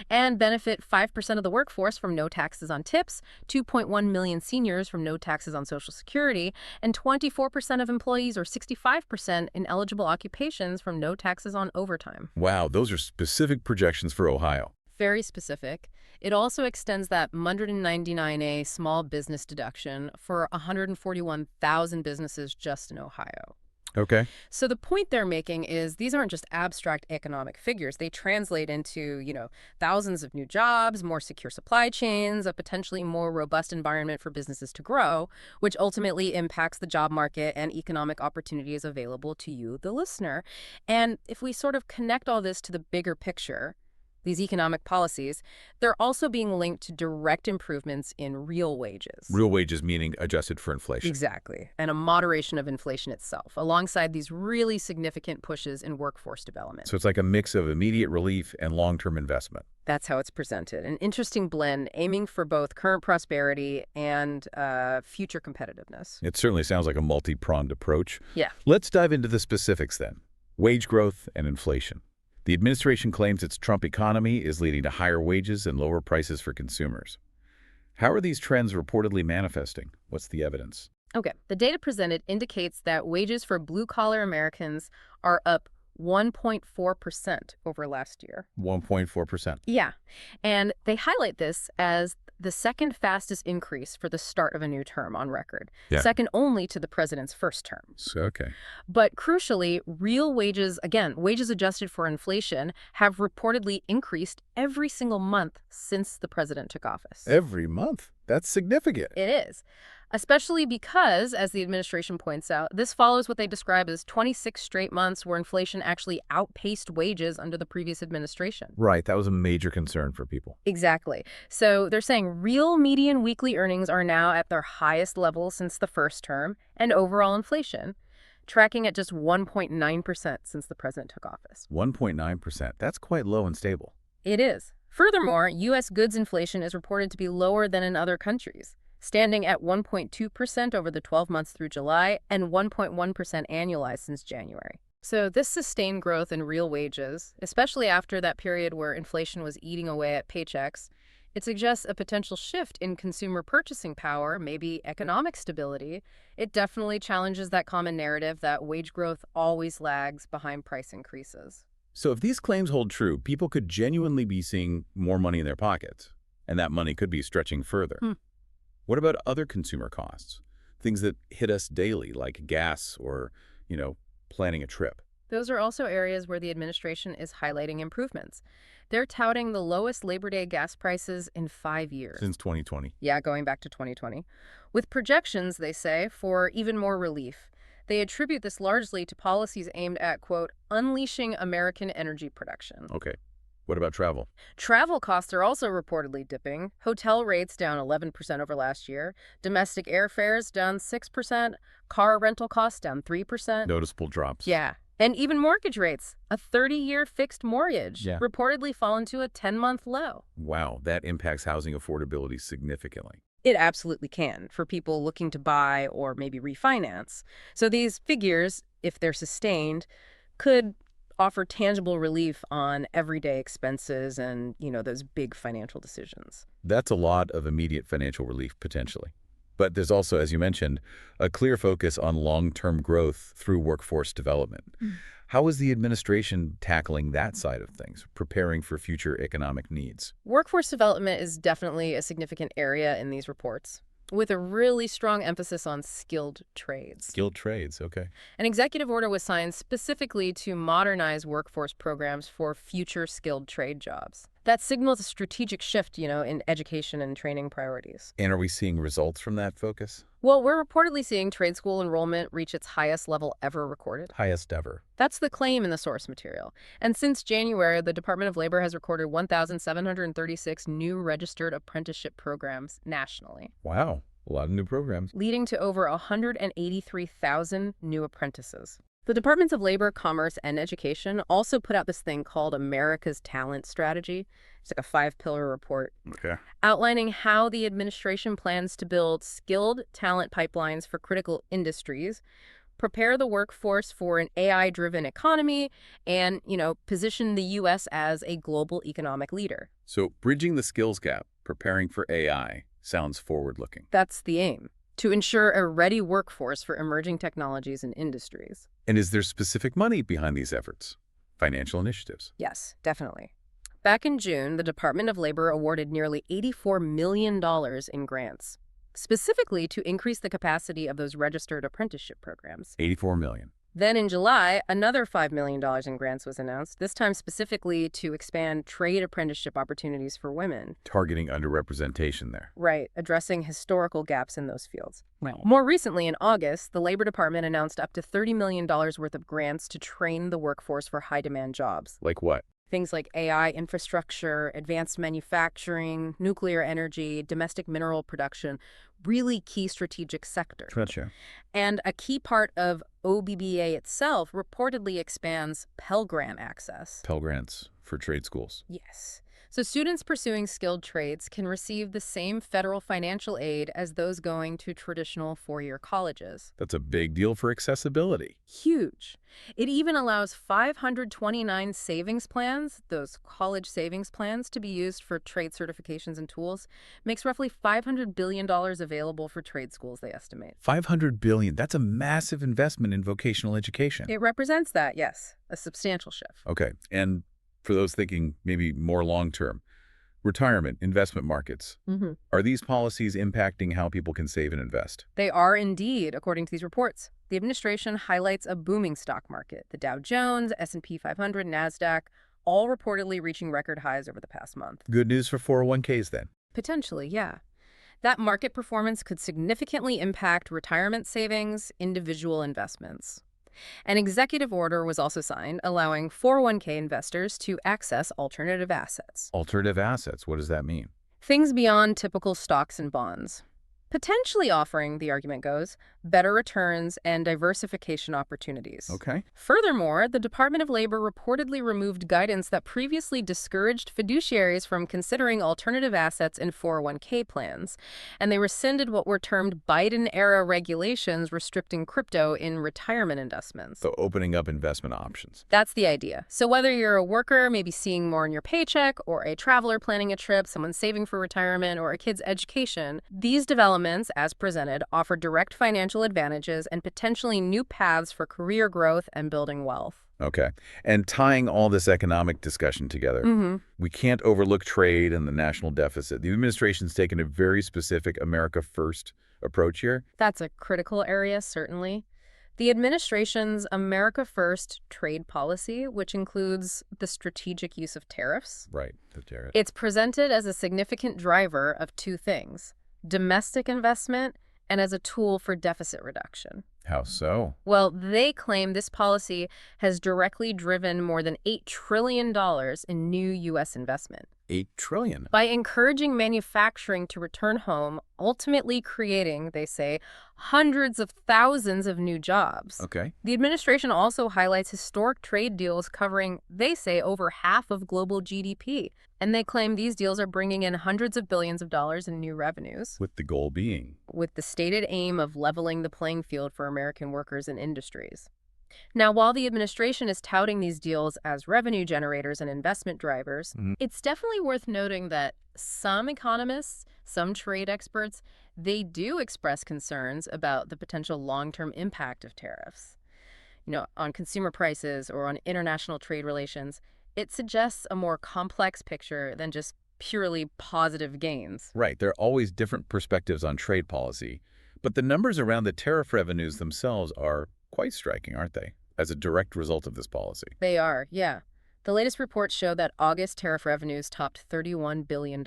And benefit 5% of the workforce from no taxes on tips, 2.1 million seniors from no taxes on Social Security, and 24% of employees or 65% in eligible occupations from no taxes on overtime. Wow, those are specific projections for Ohio. Very specific. It also extends that 199A small business deduction for 141,000 businesses just in Ohio. Okay. So the point they're making is these aren't just abstract economic figures. They translate into, thousands of new jobs, more secure supply chains, a potentially more robust environment for businesses to grow, which ultimately impacts the job market and economic opportunities available to you, the listener. And if we sort of connect all this to the bigger picture, these economic policies, they're also being linked to direct improvements in real wages. Real wages meaning adjusted for inflation. Exactly. And a moderation of inflation itself, alongside these really significant pushes in workforce development. So it's like a mix of immediate relief and long-term investment. That's how it's presented. An interesting blend aiming for both current prosperity and future competitiveness. It certainly sounds like a multi-pronged approach. Yeah. Let's dive into the specifics then. Wage growth and inflation. The administration claims its Trump economy is leading to higher wages and lower prices for consumers. How are these trends reportedly manifesting? What's the evidence? Okay. The data presented indicates that wages for blue-collar Americans are up 1.4% over last year. 1.4%. Yeah. And they highlight this as the second fastest increase for the start of a new term on record, second only to the president's first term. Okay. But crucially, real wages, again, wages adjusted for inflation, have reportedly increased every single month since the president took office. Every month? That's significant. It is. Especially because, as the administration points out, this follows what they describe as 26 straight months where inflation actually outpaced wages under the previous administration. Right. That was a major concern for people. Exactly. So they're saying real median weekly earnings are now at their highest level since the first term, and overall inflation tracking at just 1.9% since the president took office. 1.9%. That's quite low and stable. It is. Furthermore, U.S. goods inflation is reported to be lower than in other countries, standing at 1.2% over the 12 months through July and 1.1% annualized since January. So this sustained growth in real wages, especially after that period where inflation was eating away at paychecks, it suggests a potential shift in consumer purchasing power, maybe economic stability. It definitely challenges that common narrative that wage growth always lags behind price increases. So if these claims hold true, people could genuinely be seeing more money in their pockets, and that money could be stretching further. What about other consumer costs? Things that hit us daily, like gas or, planning a trip. Those are also areas where the administration is highlighting improvements. They're touting the lowest Labor Day gas prices in 5 years. Since 2020. Yeah, going back to 2020. With projections, they say, for even more relief. They attribute this largely to policies aimed at, quote, unleashing American energy production. Okay. What about travel? Travel costs are also reportedly dipping. Hotel rates down 11% over last year. Domestic airfares down 6%. Car rental costs down 3%. Noticeable drops. Yeah. And even mortgage rates. A 30-year fixed mortgage reportedly fallen to a 10-month low. Wow, that impacts housing affordability significantly. It absolutely can for people looking to buy or maybe refinance. So these figures, if they're sustained, could offer tangible relief on everyday expenses and, those big financial decisions. That's a lot of immediate financial relief, potentially. But there's also, as you mentioned, a clear focus on long-term growth through workforce development. How is the administration tackling that side of things, preparing for future economic needs? Workforce development is definitely a significant area in these reports, with a really strong emphasis on skilled trades. Skilled trades, okay. An executive order was signed specifically to modernize workforce programs for future skilled trade jobs. That signals a strategic shift, in education and training priorities. And are we seeing results from that focus? Well, we're reportedly seeing trade school enrollment reach its highest level ever recorded. Highest ever. That's the claim in the source material. And since January, the Department of Labor has recorded 1,736 new registered apprenticeship programs nationally. Wow, a lot of new programs. Leading to over 183,000 new apprentices. The Departments of Labor, Commerce, and Education also put out this thing called America's Talent Strategy. It's like a 5-pillar report outlining how the administration plans to build skilled talent pipelines for critical industries, prepare the workforce for an AI-driven economy, and, position the U.S. as a global economic leader. So bridging the skills gap, preparing for AI, sounds forward-looking. That's the aim, to ensure a ready workforce for emerging technologies and industries. And is there specific money behind these efforts? Financial initiatives? Yes, definitely. Back in June, the Department of Labor awarded nearly $84 million in grants, specifically to increase the capacity of those registered apprenticeship programs. $84 million. Then in July, another $5 million in grants was announced, this time specifically to expand trade apprenticeship opportunities for women. Targeting underrepresentation there. Right, addressing historical gaps in those fields. More recently, in August, the Labor Department announced up to $30 million worth of grants to train the workforce for high-demand jobs. Like what? Things like AI infrastructure, advanced manufacturing, nuclear energy, domestic mineral production, really key strategic sectors. Gotcha. And a key part of OBBA itself reportedly expands Pell Grant access. Pell Grants for trade schools. Yes. So students pursuing skilled trades can receive the same federal financial aid as those going to traditional four-year colleges. That's a big deal for accessibility. Huge. It even allows 529 savings plans, those college savings plans, to be used for trade certifications and tools. Makes roughly $500 billion available for trade schools, they estimate. $500 billion. That's a massive investment in vocational education. It represents that, yes. A substantial shift. Okay. And for those thinking maybe more long-term, retirement, investment markets. Are these policies impacting how people can save and invest? They are indeed, according to these reports. The administration highlights a booming stock market. The Dow Jones, S&P 500, NASDAQ, all reportedly reaching record highs over the past month. Good news for 401ks then. Potentially, yeah. That market performance could significantly impact retirement savings, individual investments. An executive order was also signed allowing 401k investors to access alternative assets. Alternative assets, what does that mean? Things beyond typical stocks and bonds. Potentially offering, the argument goes, better returns and diversification opportunities. Okay. Furthermore, the Department of Labor reportedly removed guidance that previously discouraged fiduciaries from considering alternative assets in 401k plans, and they rescinded what were termed Biden-era regulations restricting crypto in retirement investments. So opening up investment options. That's the idea. So whether you're a worker, maybe seeing more in your paycheck, or a traveler planning a trip, someone saving for retirement, or a kid's education, these developments, as presented, offer direct financial advantages and potentially new paths for career growth and building wealth. Okay. And tying all this economic discussion together, we can't overlook trade and the national deficit. The administration's taken a very specific America First approach here. That's a critical area, certainly. The administration's America First trade policy, which includes the strategic use of tariffs, Right, the tariff. it's presented as a significant driver of two things: domestic investment and as a tool for deficit reduction. How so? Well, they claim this policy has directly driven more than $8 trillion in new U.S. investment. $8 trillion. By encouraging manufacturing to return home, ultimately creating, they say, hundreds of thousands of new jobs. Okay. The administration also highlights historic trade deals covering, they say, over half of global GDP. And they claim these deals are bringing in hundreds of billions of dollars in new revenues, With the goal being? with the stated aim of leveling the playing field for American workers and industries. Now, while the administration is touting these deals as revenue generators and investment drivers, it's definitely worth noting that some economists, some trade experts, they do express concerns about the potential long-term impact of tariffs, on consumer prices or on international trade relations. It suggests a more complex picture than just purely positive gains. Right. There are always different perspectives on trade policy, but the numbers around the tariff revenues themselves are quite striking, aren't they, as a direct result of this policy? They are, yeah. The latest reports show that August tariff revenues topped $31 billion.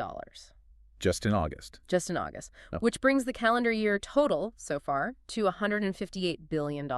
Just in August. Just in August, Oh. which brings the calendar year total so far to $158 billion.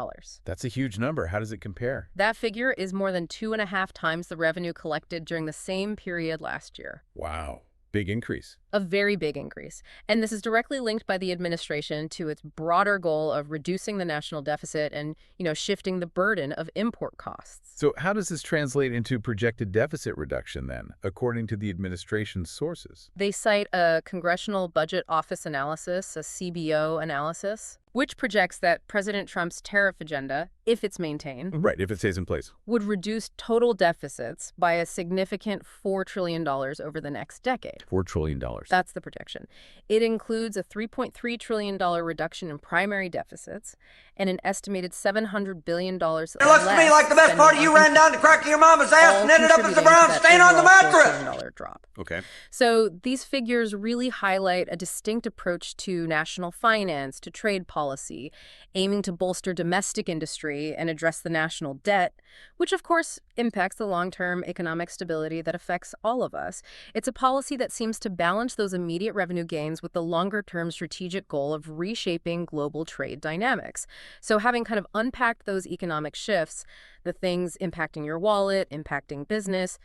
That's a huge number. How does it compare? That figure is more than 2.5 times the revenue collected during the same period last year. Wow. Big increase. A very big increase. And this is directly linked by the administration to its broader goal of reducing the national deficit and, shifting the burden of import costs. So how does this translate into projected deficit reduction then, according to the administration's sources? They cite a Congressional Budget Office analysis, a CBO analysis, which projects that President Trump's tariff agenda, if it's maintained, Right, if it stays in place. would reduce total deficits by a significant $4 trillion over the next decade. $4 trillion. That's the projection. It includes a $3.3 trillion reduction in primary deficits and an estimated $700 billion less. It looks to me like the best part of you ran down the crack of your mama's ass and ended up as the brown stain on the mattress. Drop. Okay. So these figures really highlight a distinct approach to national finance, to trade policy, aiming to bolster domestic industry Treasury and address the national debt, which of course impacts the long-term economic stability that affects all of us. It's a policy that seems to balance those immediate revenue gains with the longer-term strategic goal of reshaping global trade dynamics. So having kind of unpacked those economic shifts, the things impacting your wallet, impacting business,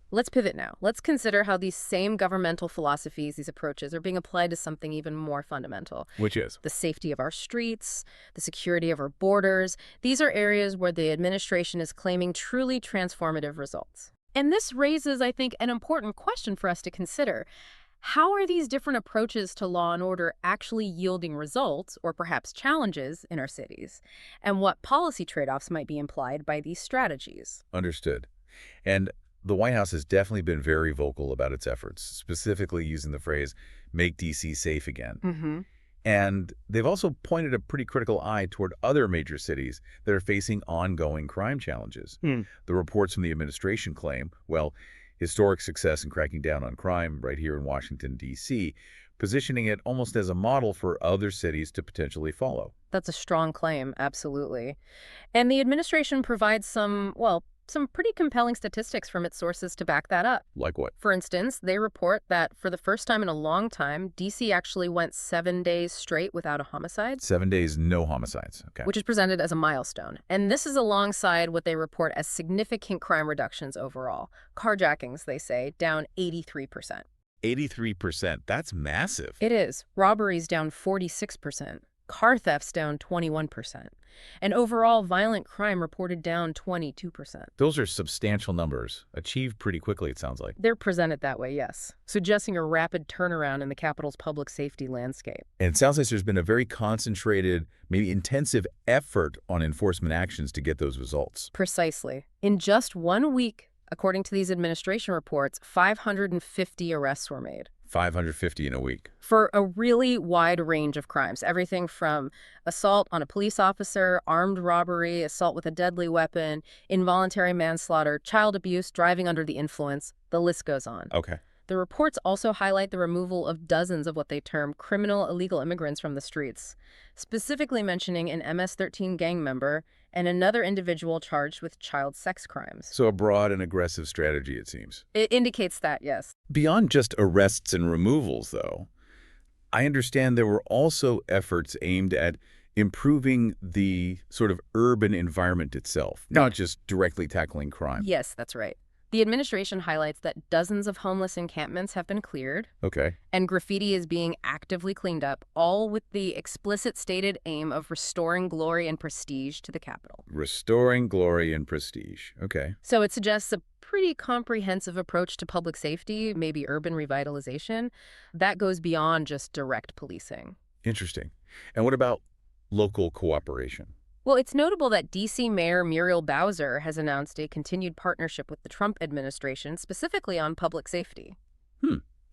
let's pivot now. Let's consider how these same governmental philosophies, these approaches, are being applied to something even more fundamental. Which is? The safety of our streets, the security of our borders. These are areas where the administration is claiming truly transformative results. And this raises, I think, an important question for us to consider. How are these different approaches to law and order actually yielding results, or perhaps challenges, in our cities? And what policy trade-offs might be implied by these strategies? Understood. And the White House has definitely been very vocal about its efforts, specifically using the phrase, make D.C. safe again. And they've also pointed a pretty critical eye toward other major cities that are facing ongoing crime challenges. The reports from the administration claim, well, historic success in cracking down on crime right here in Washington, D.C., positioning it almost as a model for other cities to potentially follow. That's a strong claim, absolutely. And the administration provides some pretty compelling statistics from its sources to back that up. Like what? For instance, they report that for the first time in a long time, D.C. actually went 7 days straight without a homicide. 7 days, no homicides. Okay. Which is presented as a milestone. And this is alongside what they report as significant crime reductions overall. Carjackings, they say, down 83%. 83%. That's massive. It is. Robberies down 46%. Car thefts down 21%. And overall violent crime reported down 22%. Those are substantial numbers, achieved pretty quickly, it sounds like. They're presented that way, yes, suggesting a rapid turnaround in the capital's public safety landscape. And it sounds like there's been a very concentrated, maybe intensive effort on enforcement actions to get those results. Precisely. In just 1 week, according to these administration reports, 550 arrests were made. 550 in a week. For a really wide range of crimes, everything from assault on a police officer, armed robbery, assault with a deadly weapon, involuntary manslaughter, child abuse, driving under the influence, the list goes on. Okay. The reports also highlight the removal of dozens of what they term criminal illegal immigrants from the streets, specifically mentioning an MS-13 gang member and another individual charged with child sex crimes. So a broad and aggressive strategy, it seems. It indicates that, yes. Beyond just arrests and removals, though, I understand there were also efforts aimed at improving the sort of urban environment itself, not just directly tackling crime. Yes, that's right. The administration highlights that dozens of homeless encampments have been cleared. Okay. And graffiti is being actively cleaned up, all with the explicit stated aim of restoring glory and prestige to the capital. Restoring glory and prestige. Okay. So it suggests a pretty comprehensive approach to public safety, maybe urban revitalization, that goes beyond just direct policing. Interesting. And what about local cooperation? Well, it's notable that D.C. Mayor Muriel Bowser has announced a continued partnership with the Trump administration, specifically on public safety.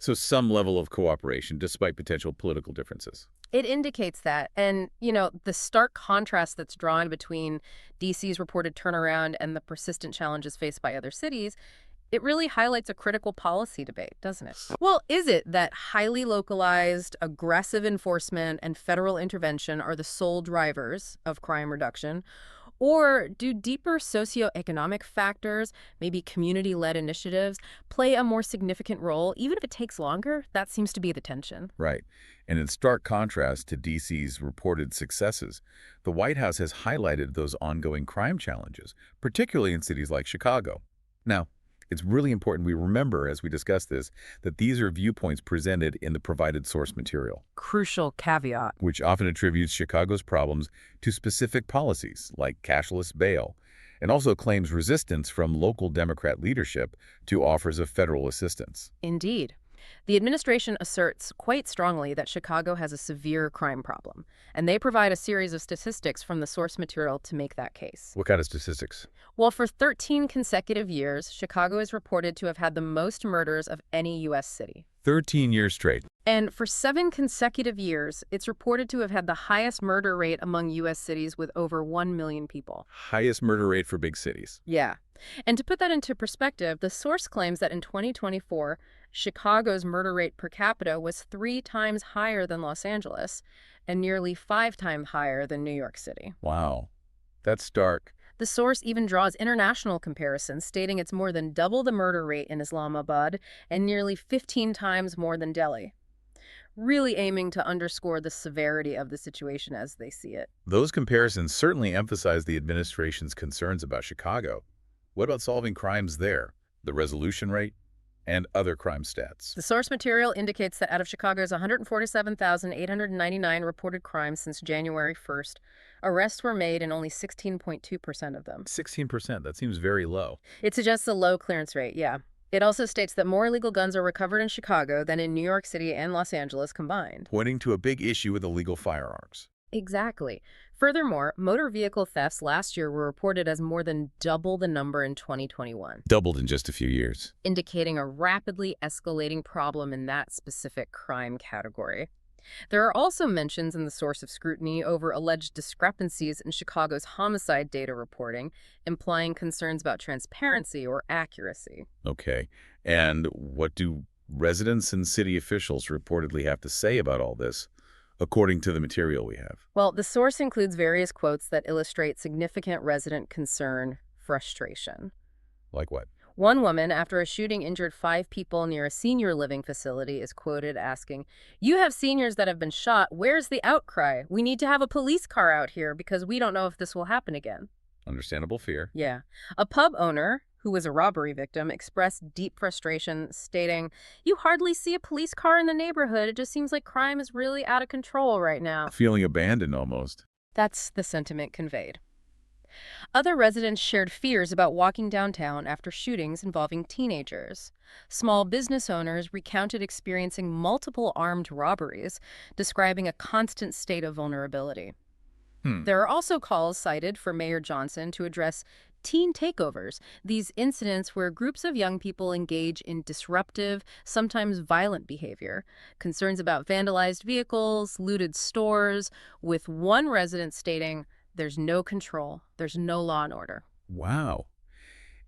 So some level of cooperation, despite potential political differences. It indicates that. And, the stark contrast that's drawn between D.C.'s reported turnaround and the persistent challenges faced by other cities, it really highlights a critical policy debate, doesn't it? Well, is it that highly localized, aggressive enforcement and federal intervention are the sole drivers of crime reduction? Or do deeper socioeconomic factors, maybe community-led initiatives, play a more significant role, even if it takes longer? That seems to be the tension. Right. And in stark contrast to D.C.'s reported successes, the White House has highlighted those ongoing crime challenges, particularly in cities like Chicago. Now, it's really important we remember, as we discuss this, that these are viewpoints presented in the provided source material. Crucial caveat. Which often attributes Chicago's problems to specific policies, like cashless bail, and also claims resistance from local Democrat leadership to offers of federal assistance. Indeed. The administration asserts quite strongly that Chicago has a severe crime problem, and they provide a series of statistics from the source material to make that case. What kind of statistics? Well, for 13 consecutive years, Chicago is reported to have had the most murders of any U.S. city. 13 years straight. And for 7 consecutive years, it's reported to have had the highest murder rate among U.S. cities with over 1 million people. Highest murder rate for big cities. Yeah. And to put that into perspective, the source claims that in 2024, Chicago's murder rate per capita was 3 times higher than Los Angeles and nearly 5 times higher than New York City. Wow. That's stark. The source even draws international comparisons, stating it's more than double the murder rate in Islamabad and nearly 15 times more than Delhi. Really aiming to underscore the severity of the situation as they see it. Those comparisons certainly emphasize the administration's concerns about Chicago. What about solving crimes there, the resolution rate, and other crime stats? The source material indicates that out of Chicago's 147,899 reported crimes since January 1st, arrests were made in only 16.2% of them. 16%, that seems very low. It suggests a low clearance rate, yeah. It also states that more illegal guns are recovered in Chicago than in New York City and Los Angeles combined. Pointing to a big issue with illegal firearms. Exactly. Furthermore, motor vehicle thefts last year were reported as more than double the number in 2021. Doubled in just a few years. Indicating a rapidly escalating problem in that specific crime category. There are also mentions in the source of scrutiny over alleged discrepancies in Chicago's homicide data reporting, implying concerns about transparency or accuracy. Okay. And what do residents and city officials reportedly have to say about all this, according to the material we have? Well, the source includes various quotes that illustrate significant resident concern, frustration. Like what? One woman, after a shooting injured 5 people near a senior living facility, is quoted asking, "You have seniors that have been shot. Where's the outcry? We need to have a police car out here because we don't know if this will happen again." Understandable fear. Yeah. A pub owner, who was a robbery victim, expressed deep frustration, stating, "You hardly see a police car in the neighborhood. It just seems like crime is really out of control right now." Feeling abandoned almost. That's the sentiment conveyed. Other residents shared fears about walking downtown after shootings involving teenagers. Small business owners recounted experiencing multiple armed robberies, describing a constant state of vulnerability. There are also calls cited for Mayor Johnson to address teen takeovers, these incidents where groups of young people engage in disruptive, sometimes violent behavior. Concerns about vandalized vehicles, looted stores, with one resident stating, "There's no control. There's no law and order." Wow.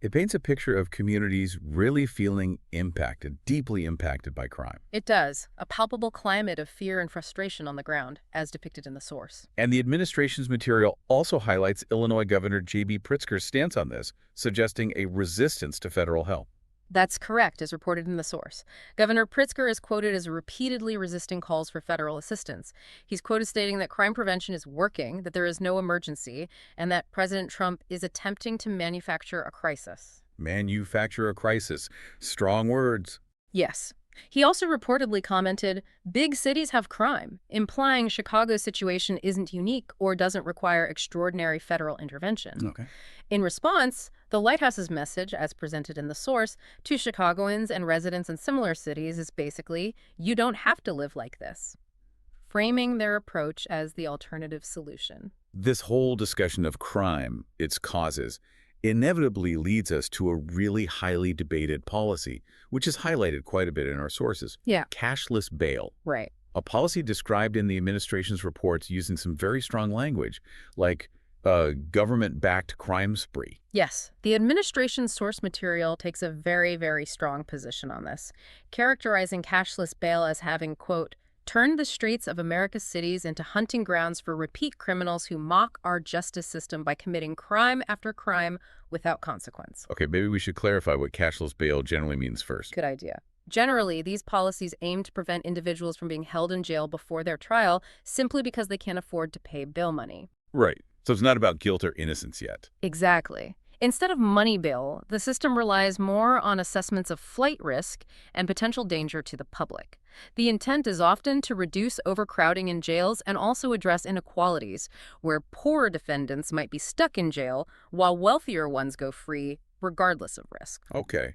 It paints a picture of communities really feeling impacted, deeply impacted by crime. It does. A palpable climate of fear and frustration on the ground, as depicted in the source. And the administration's material also highlights Illinois Governor J.B. Pritzker's stance on this, suggesting a resistance to federal help. That's correct, as reported in the source. Governor Pritzker is quoted as repeatedly resisting calls for federal assistance. He's quoted stating that crime prevention is working, that there is no emergency, and that President Trump is attempting to manufacture a crisis. Manufacture a crisis. Strong words. Yes. He also reportedly commented, "Big cities have crime," implying Chicago's situation isn't unique or doesn't require extraordinary federal intervention. Okay. In response, the Lighthouse's message, as presented in the source, to Chicagoans and residents in similar cities is basically, "You don't have to live like this," framing their approach as the alternative solution. This whole discussion of crime, its causes, inevitably leads us to a really highly debated policy, which is highlighted quite a bit in our sources. Yeah. Cashless bail. Right. A policy described in the administration's reports using some very strong language, like a government-backed crime spree. Yes, the administration's source material takes a very, very strong position on this, characterizing cashless bail as having, quote, "turned the streets of America's cities into hunting grounds for repeat criminals who mock our justice system by committing crime after crime without consequence." Okay, maybe we should clarify what cashless bail generally means first. Good idea. Generally, these policies aim to prevent individuals from being held in jail before their trial simply because they can't afford to pay bail money. Right. So it's not about guilt or innocence yet. Exactly. Instead of money bail, the system relies more on assessments of flight risk and potential danger to the public. The intent is often to reduce overcrowding in jails and also address inequalities, where poorer defendants might be stuck in jail while wealthier ones go free, regardless of risk. Okay.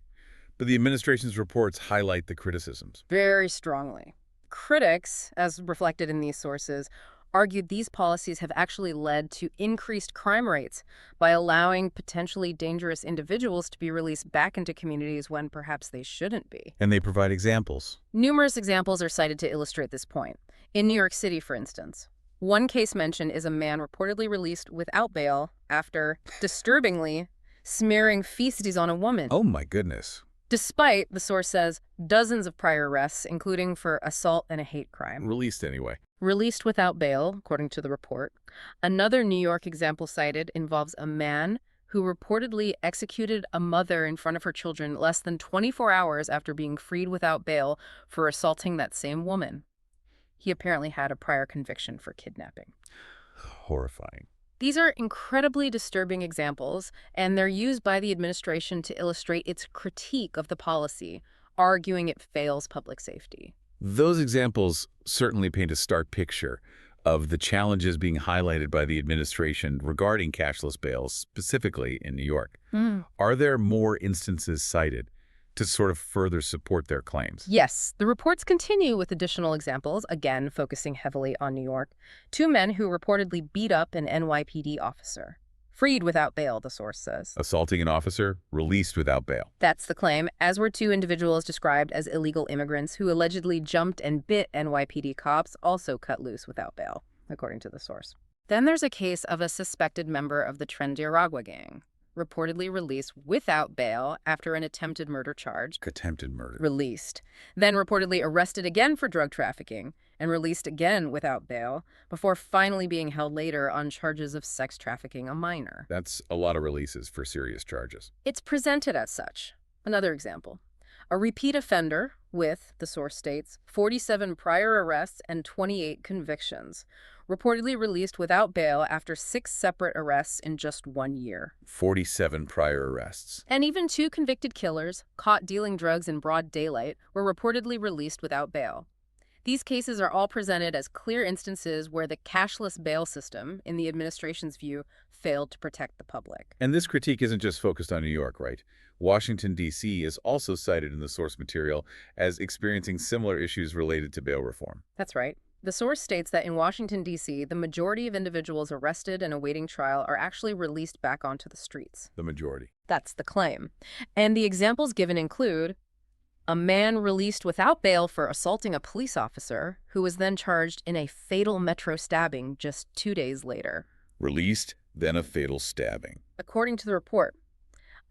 But the administration's reports highlight the criticisms. Very strongly. Critics, as reflected in these sources, argued these policies have actually led to increased crime rates by allowing potentially dangerous individuals to be released back into communities when perhaps they shouldn't be. And they provide examples. Numerous examples are cited to illustrate this point. In New York City, for instance, one case mentioned is a man reportedly released without bail after, disturbingly, smearing feces on a woman. Oh my goodness. Despite, the source says, dozens of prior arrests, including for assault and a hate crime. Released anyway. Released without bail, according to the report. Another New York example cited involves a man who reportedly executed a mother in front of her children less than 24 hours after being freed without bail for assaulting that same woman. He apparently had a prior conviction for kidnapping. Horrifying. These are incredibly disturbing examples, and they're used by the administration to illustrate its critique of the policy, arguing it fails public safety. Those examples certainly paint a stark picture of the challenges being highlighted by the administration regarding cashless bails, specifically in New York. Are there more instances cited to sort of further support their claims? Yes, the reports continue with additional examples, again focusing heavily on New York. 2 men who reportedly beat up an NYPD officer. Freed without bail, the source says. Assaulting an officer, released without bail. That's the claim, as were 2 individuals described as illegal immigrants who allegedly jumped and bit NYPD cops, also cut loose without bail, according to the source. Then there's a case of a suspected member of the Tren de Aragua gang, reportedly released without bail after an attempted murder charge. Attempted murder. Released. Then reportedly arrested again for drug trafficking and released again without bail before finally being held later on charges of sex trafficking a minor. That's a lot of releases for serious charges. It's presented as such. Another example. A repeat offender with, the source states, 47 prior arrests and 28 convictions, reportedly released without bail after 6 separate arrests in just 1 year. 47 prior arrests. And even 2 convicted killers, caught dealing drugs in broad daylight, were reportedly released without bail. These cases are all presented as clear instances where the cashless bail system, in the administration's view, failed to protect the public. And this critique isn't just focused on New York, right? Washington, D.C. is also cited in the source material as experiencing similar issues related to bail reform. That's right. The source states that in Washington, D.C., the majority of individuals arrested and awaiting trial are actually released back onto the streets. The majority. That's the claim. And the examples given include a man released without bail for assaulting a police officer who was then charged in a fatal metro stabbing just 2 days later. Released, then a fatal stabbing. According to the report,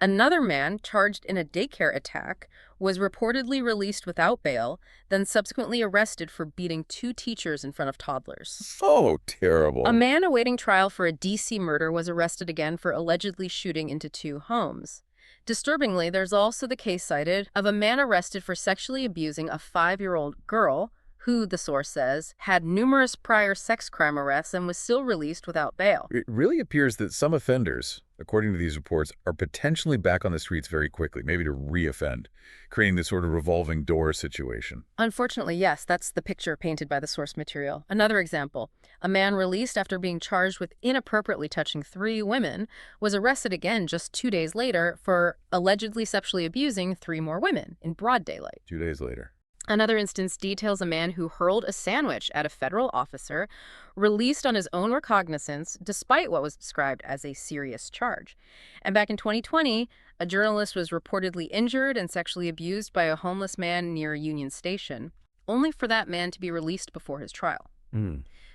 another man charged in a daycare attack was reportedly released without bail, then subsequently arrested for beating 2 teachers in front of toddlers. Oh, terrible. A man awaiting trial for a D.C. murder was arrested again for allegedly shooting into 2 homes. Disturbingly, there's also the case cited of a man arrested for sexually abusing a 5-year-old girl who, the source says, had numerous prior sex crime arrests and was still released without bail. It really appears that some offenders, according to these reports, are potentially back on the streets very quickly, maybe to re-offend, creating this sort of revolving door situation. Unfortunately, yes, that's the picture painted by the source material. Another example, a man released after being charged with inappropriately touching 3 women was arrested again just 2 days later for allegedly sexually abusing 3 more women in broad daylight. 2 days later. Another instance details a man who hurled a sandwich at a federal officer, released on his own recognizance despite what was described as a serious charge. And back in 2020, a journalist was reportedly injured and sexually abused by a homeless man near Union Station, only for that man to be released before his trial.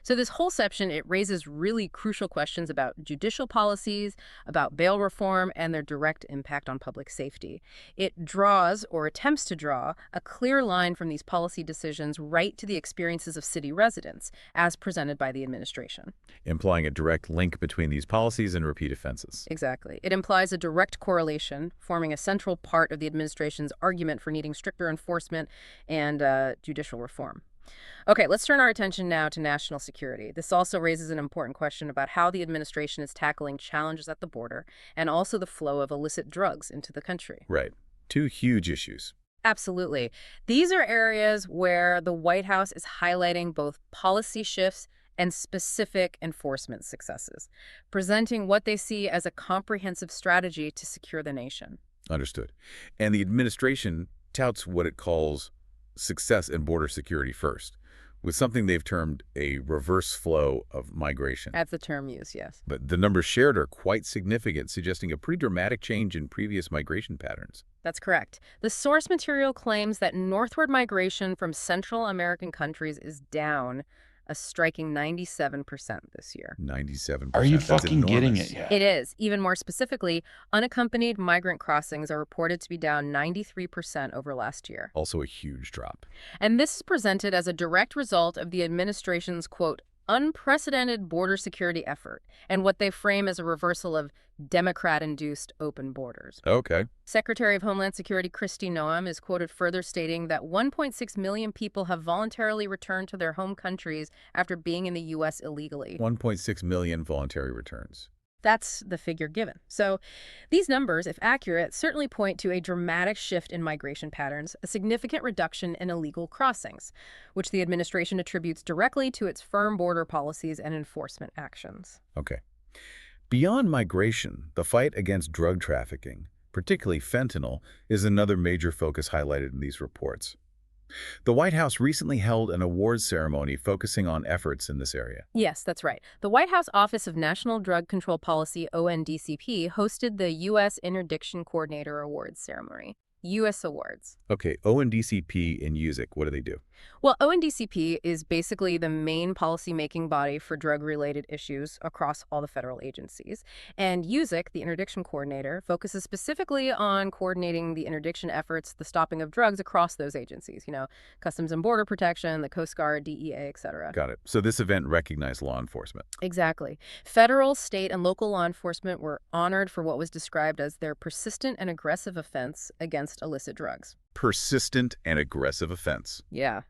So this whole section, it raises really crucial questions about judicial policies, about bail reform, and their direct impact on public safety. It draws, or attempts to draw, a clear line from these policy decisions right to the experiences of city residents, as presented by the administration. Implying a direct link between these policies and repeat offenses. Exactly. It implies a direct correlation, forming a central part of the administration's argument for needing stricter enforcement and judicial reform. Okay, let's turn our attention now to national security. This also raises an important question about how the administration is tackling challenges at the border and also the flow of illicit drugs into the country. Right. 2 huge issues. Absolutely. These are areas where the White House is highlighting both policy shifts and specific enforcement successes, presenting what they see as a comprehensive strategy to secure the nation. Understood. And the administration touts what it calls success in border security first, with something they've termed a reverse flow of migration. That's the term used, yes. But the numbers shared are quite significant, suggesting a pretty dramatic change in previous migration patterns. That's correct. The source material claims that northward migration from Central American countries is down a striking 97% this year. 97%. Are you That's fucking getting enormous. it yet? It is. Even more specifically, unaccompanied migrant crossings are reported to be down 93% over last year. Also a huge drop. And this is presented as a direct result of the administration's, quote, unprecedented border security effort and what they frame as a reversal of Democrat-induced open borders. Okay. Secretary of Homeland Security Kristi Noem is quoted further stating that 1.6 million people have voluntarily returned to their home countries after being in the U.S. illegally. 1.6 million voluntary returns. That's the figure given. So these numbers, if accurate, certainly point to a dramatic shift in migration patterns, a significant reduction in illegal crossings, which the administration attributes directly to its firm border policies and enforcement actions. Okay. Beyond migration, the fight against drug trafficking, particularly fentanyl, is another major focus highlighted in these reports. The White House recently held an awards ceremony focusing on efforts in this area. Yes, that's right. The White House Office of National Drug Control Policy, ONDCP, hosted the U.S. Interdiction Coordinator Awards ceremony. U.S. Awards. Okay, ONDCP and USIC, what do they do? Well, ONDCP is basically the main policy-making body for drug-related issues across all the federal agencies. And USIC, the interdiction coordinator, focuses specifically on coordinating the interdiction efforts, the stopping of drugs across those agencies. You know, Customs and Border Protection, the Coast Guard, DEA, et cetera. Got it. So this event recognized law enforcement. Exactly. Federal, state, and local law enforcement were honored for what was described as their persistent and aggressive offense against illicit drugs. Persistent and aggressive offense. Yeah.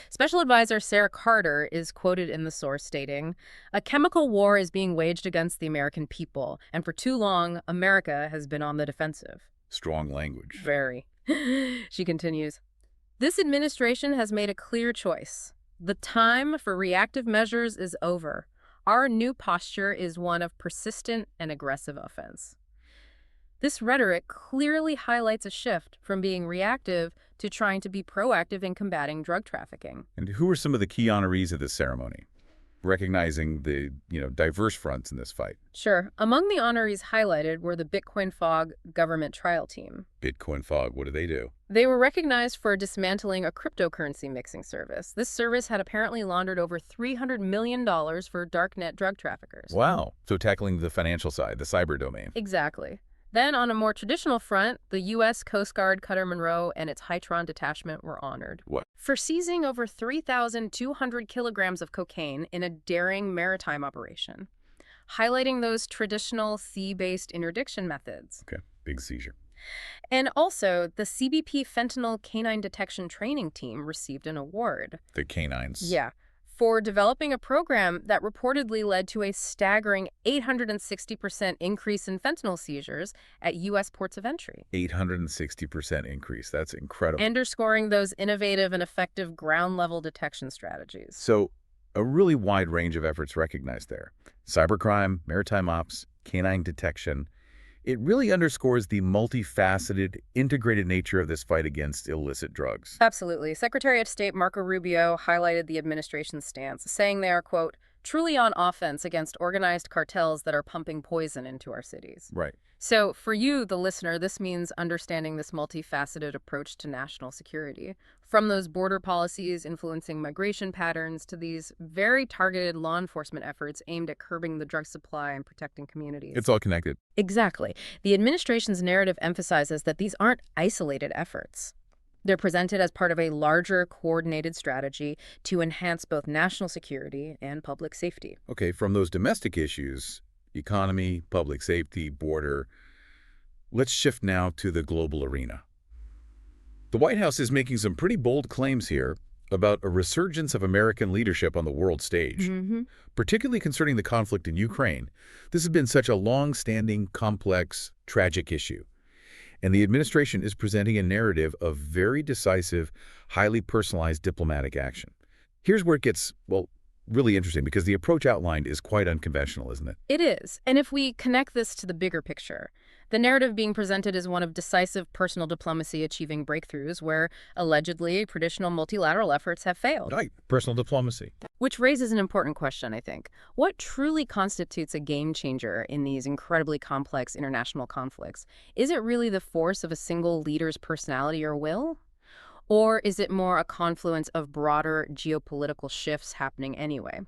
Special Advisor Sarah Carter is quoted in the source stating, "A chemical war is being waged against the American people, and for too long, America has been on the defensive." Strong language. Very. She continues, "This administration has made a clear choice. The time for reactive measures is over. Our new posture is one of persistent and aggressive offense." This rhetoric clearly highlights a shift from being reactive to trying to be proactive in combating drug trafficking. And who were some of the key honorees of this ceremony? Recognizing the, diverse fronts in this fight. Sure. Among the honorees highlighted were the Bitcoin Fog government trial team. Bitcoin Fog, what do they do? They were recognized for dismantling a cryptocurrency mixing service. This service had apparently laundered over $300 million for darknet drug traffickers. Wow. So tackling the financial side, the cyber domain. Exactly. Then, on a more traditional front, the U.S. Coast Guard Cutter Monroe and its Hytron detachment were honored. What? For seizing over 3,200 kilograms of cocaine in a daring maritime operation, highlighting those traditional sea-based interdiction methods. Okay, big seizure. And also, the CBP Fentanyl Canine Detection Training Team received an award. The canines. Yeah. For developing a program that reportedly led to a staggering 860% increase in fentanyl seizures at U.S. ports of entry. 860% increase. That's incredible. Underscoring those innovative and effective ground-level detection strategies. So, a really wide range of efforts recognized there. Cybercrime, maritime ops, canine detection. It really underscores the multifaceted, integrated nature of this fight against illicit drugs. Absolutely. Secretary of State Marco Rubio highlighted the administration's stance, saying they are, quote, truly on offense against organized cartels that are pumping poison into our cities. Right. So for you, the listener, this means understanding this multifaceted approach to national security. From those border policies influencing migration patterns to these very targeted law enforcement efforts aimed at curbing the drug supply and protecting communities. It's all connected. Exactly. The administration's narrative emphasizes that these aren't isolated efforts. They're presented as part of a larger, coordinated strategy to enhance both national security and public safety. Okay, from those domestic issues, economy, public safety, border, let's shift now to the global arena. The White House is making some pretty bold claims here about a resurgence of American leadership on the world stage, particularly concerning the conflict in Ukraine. This has been such a long-standing, complex, tragic issue. And the administration is presenting a narrative of very decisive, highly personalized diplomatic action. Here's where it gets, well, really interesting, because the approach outlined is quite unconventional, isn't it? It is. And if we connect this to the bigger picture, the narrative being presented is one of decisive personal diplomacy achieving breakthroughs where, allegedly, traditional multilateral efforts have failed. Right, personal diplomacy. Which raises an important question, I think. What truly constitutes a game changer in these incredibly complex international conflicts? Is it really the force of a single leader's personality or will? Or is it more a confluence of broader geopolitical shifts happening anyway?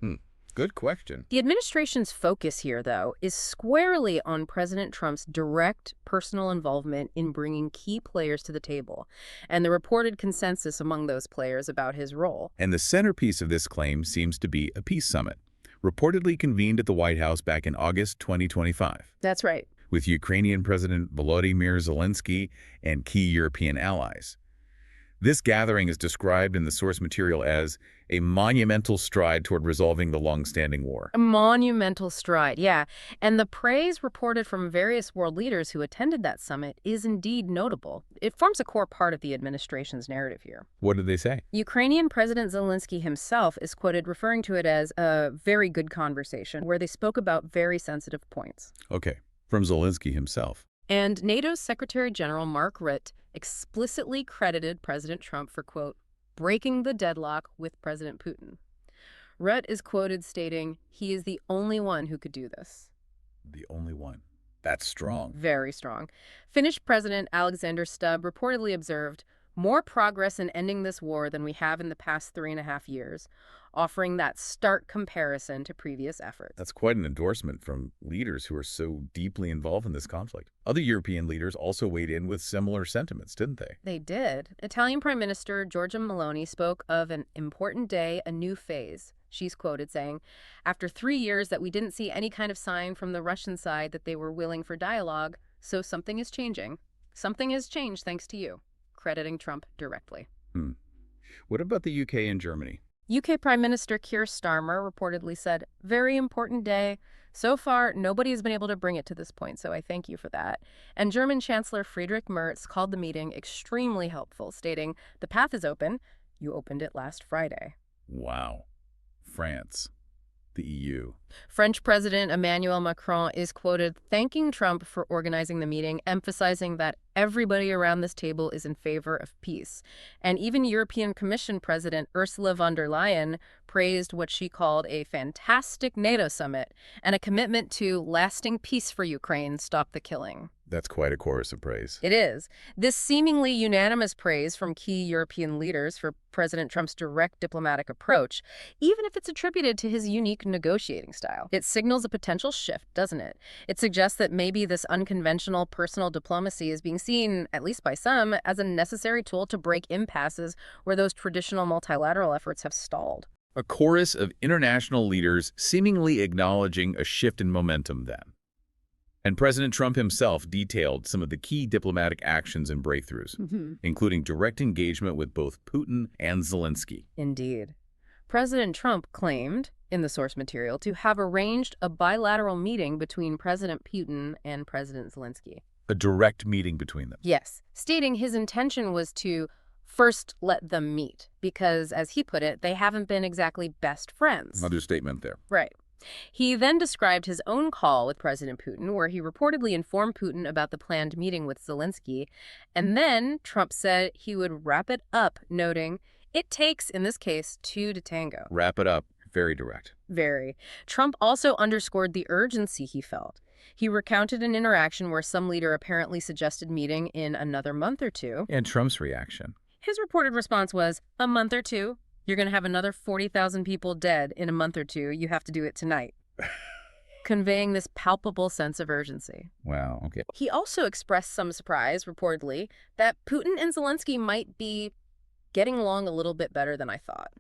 Good question. The administration's focus here, though, is squarely on President Trump's direct personal involvement in bringing key players to the table, and the reported consensus among those players about his role. And the centerpiece of this claim seems to be a peace summit, reportedly convened at the White House back in August 2025. That's right. With Ukrainian President Volodymyr Zelensky and key European allies. This gathering is described in the source material as a monumental stride toward resolving the long-standing war. A monumental stride, yeah. And the praise reported from various world leaders who attended that summit is indeed notable. It forms a core part of the administration's narrative here. What did they say? Ukrainian President Zelensky himself is quoted referring to it as a very good conversation, where they spoke about very sensitive points. Okay, from Zelensky himself. And NATO's Secretary General Mark Rutte explicitly credited President Trump for, quote, breaking the deadlock with President Putin. Rutte is quoted stating he is the only one who could do this. The only one. That's strong. Very strong. Finnish President Alexander Stubb reportedly observed, more progress in ending this war than we have in the past 3.5 years, offering that stark comparison to previous efforts. That's quite an endorsement from leaders who are so deeply involved in this conflict. Other European leaders also weighed in with similar sentiments, didn't they? They did. Italian Prime Minister Giorgia Meloni spoke of an important day, a new phase. She's quoted saying, after 3 years that we didn't see any kind of sign from the Russian side that they were willing for dialogue, so something is changing. Something has changed thanks to you, crediting Trump directly. What about the UK and Germany? UK Prime Minister Keir Starmer reportedly said, very important day. So far, nobody has been able to bring it to this point, so I thank you for that. And German Chancellor Friedrich Merz called the meeting extremely helpful, stating, the path is open. You opened it last Friday. Wow. France. The EU. French President Emmanuel Macron is quoted thanking Trump for organizing the meeting, emphasizing that everybody around this table is in favor of peace. And even European Commission President Ursula von der Leyen praised what she called a fantastic NATO summit and a commitment to lasting peace for Ukraine, stop the killing. That's quite a chorus of praise. It is. This seemingly unanimous praise from key European leaders for President Trump's direct diplomatic approach, even if it's attributed to his unique negotiating style. It signals a potential shift, doesn't it? It suggests that maybe this unconventional personal diplomacy is being seen, at least by some, as a necessary tool to break impasses where those traditional multilateral efforts have stalled. A chorus of international leaders seemingly acknowledging a shift in momentum then. And President Trump himself detailed some of the key diplomatic actions and breakthroughs, including direct engagement with both Putin and Zelensky. Indeed. President Trump claimed, in the source material, to have arranged a bilateral meeting between President Putin and President Zelensky. A direct meeting between them. Yes, stating his intention was to first let them meet, because, as he put it, they haven't been exactly best friends. Understatement there. Right. He then described his own call with President Putin, where he reportedly informed Putin about the planned meeting with Zelensky. And then Trump said he would wrap it up, noting, it takes, in this case, two to tango. Wrap it up. Very direct. Very. Trump also underscored the urgency he felt. He recounted an interaction where some leader apparently suggested meeting in another month or two. And Trump's reaction? His reported response was, a month or two? You're going to have another 40,000 people dead in a month or two. You have to do it tonight. Conveying this palpable sense of urgency. Wow, okay. He also expressed some surprise, reportedly, that Putin and Zelensky might be getting along a little bit better than I thought.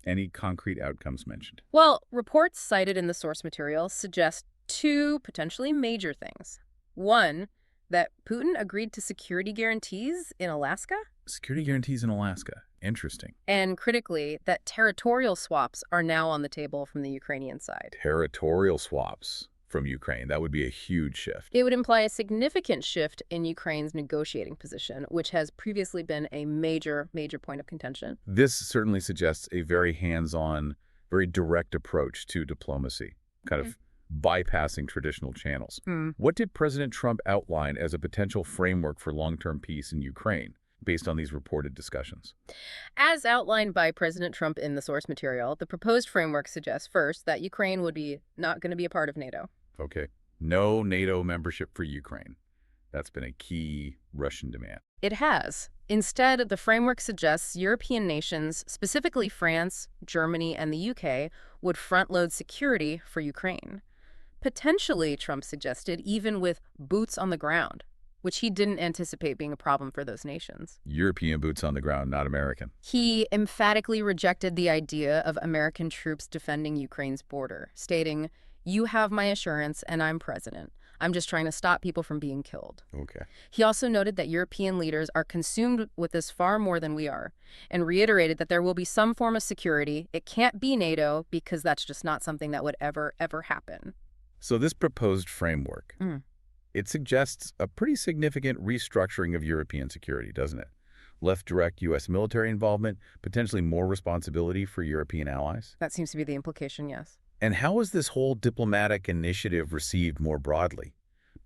Any concrete outcomes mentioned? Well, reports cited in the source material suggest two potentially major things. One, that Putin agreed to security guarantees in Alaska. Security guarantees in Alaska. Interesting. And critically, that territorial swaps are now on the table from the Ukrainian side. Territorial swaps from Ukraine. That would be a huge shift. It would imply a significant shift in Ukraine's negotiating position, which has previously been a major point of contention. This certainly suggests a very hands-on, very direct approach to diplomacy, kind of bypassing traditional channels. What did President Trump outline as a potential framework for long-term peace in Ukraine, based on these reported discussions? As outlined by President Trump in the source material, the proposed framework suggests, first, that Ukraine would be not going to be a part of NATO. Okay. No NATO membership for Ukraine. That's been a key Russian demand. It has. Instead, the framework suggests European nations, specifically France, Germany, and the UK, would front-load security for Ukraine. Potentially, Trump suggested, even with boots on the ground, which he didn't anticipate being a problem for those nations. European boots on the ground, not American. He emphatically rejected the idea of American troops defending Ukraine's border, stating, "You have my assurance and I'm president. I'm just trying to stop people from being killed." Okay. He also noted that European leaders are consumed with this far more than we are, and reiterated that there will be some form of security. It can't be NATO because that's just not something that would ever happen. So this proposed framework, it suggests a pretty significant restructuring of European security, doesn't it? Less direct U.S. military involvement, potentially more responsibility for European allies. That seems to be the implication, yes. And how is this whole diplomatic initiative received more broadly?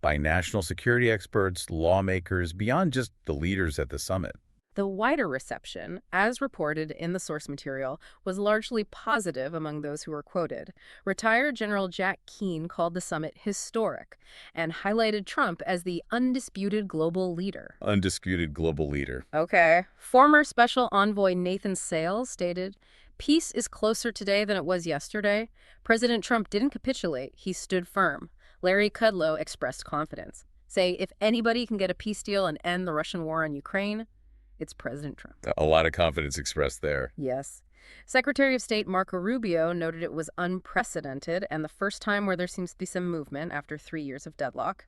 By national security experts, lawmakers, beyond just the leaders at the summit? The wider reception, as reported in the source material, was largely positive among those who were quoted. Retired General Jack Keane called the summit historic and highlighted Trump as the undisputed global leader. Undisputed global leader. Okay. Former Special Envoy Nathan Sales stated, "Peace is closer today than it was yesterday. President Trump didn't capitulate. He stood firm." Larry Kudlow expressed confidence, saying if anybody can get a peace deal and end the Russian war on Ukraine, it's President Trump. A lot of confidence expressed there. Yes. Secretary of State Marco Rubio noted it was unprecedented and the first time where there seems to be some movement after 3 years of deadlock.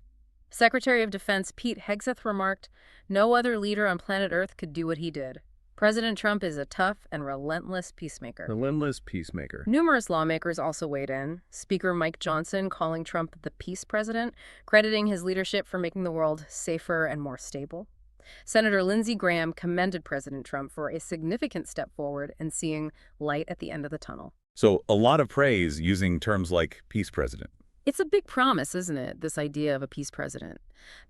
Secretary of Defense Pete Hegseth remarked, "No other leader on planet Earth could do what he did. President Trump is a tough and relentless peacemaker." Relentless peacemaker. Numerous lawmakers also weighed in. Speaker Mike Johnson calling Trump the peace president, crediting his leadership for making the world safer and more stable. Senator Lindsey Graham commended President Trump for a significant step forward and seeing light at the end of the tunnel. So a lot of praise using terms like peace president. It's a big promise, isn't it, this idea of a peace president?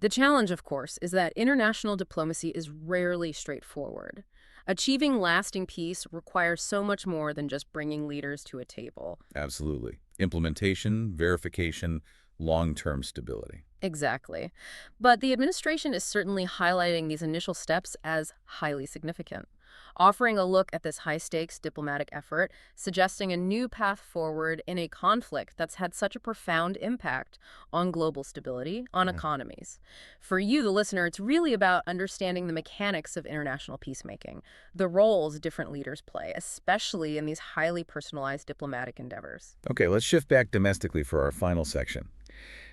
The challenge, of course, is that international diplomacy is rarely straightforward. Achieving lasting peace requires so much more than just bringing leaders to a table. Absolutely. Implementation, verification, long-term stability. Exactly. But the administration is certainly highlighting these initial steps as highly significant, offering a look at this high-stakes diplomatic effort, suggesting a new path forward in a conflict that's had such a profound impact on global stability, on economies. For you, the listener, it's really about understanding the mechanics of international peacemaking, the roles different leaders play, especially in these highly personalized diplomatic endeavors. Okay, let's shift back domestically for our final section.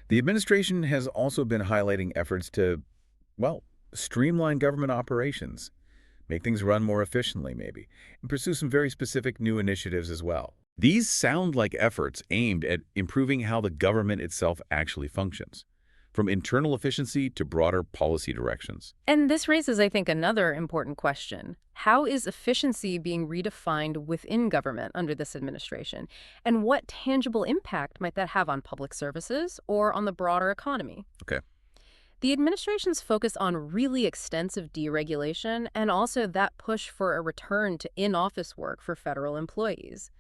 The administration has also been highlighting efforts to, well, streamline government operations, make things run more efficiently maybe, and pursue some very specific new initiatives as well. These sound like efforts aimed at improving how the government itself actually functions, from internal efficiency to broader policy directions. And this raises, I think, another important question. How is efficiency being redefined within government under this administration? And what tangible impact might that have on public services or on the broader economy? Okay. The administration's focus on really extensive deregulation and also that push for a return to in-office work for federal employees.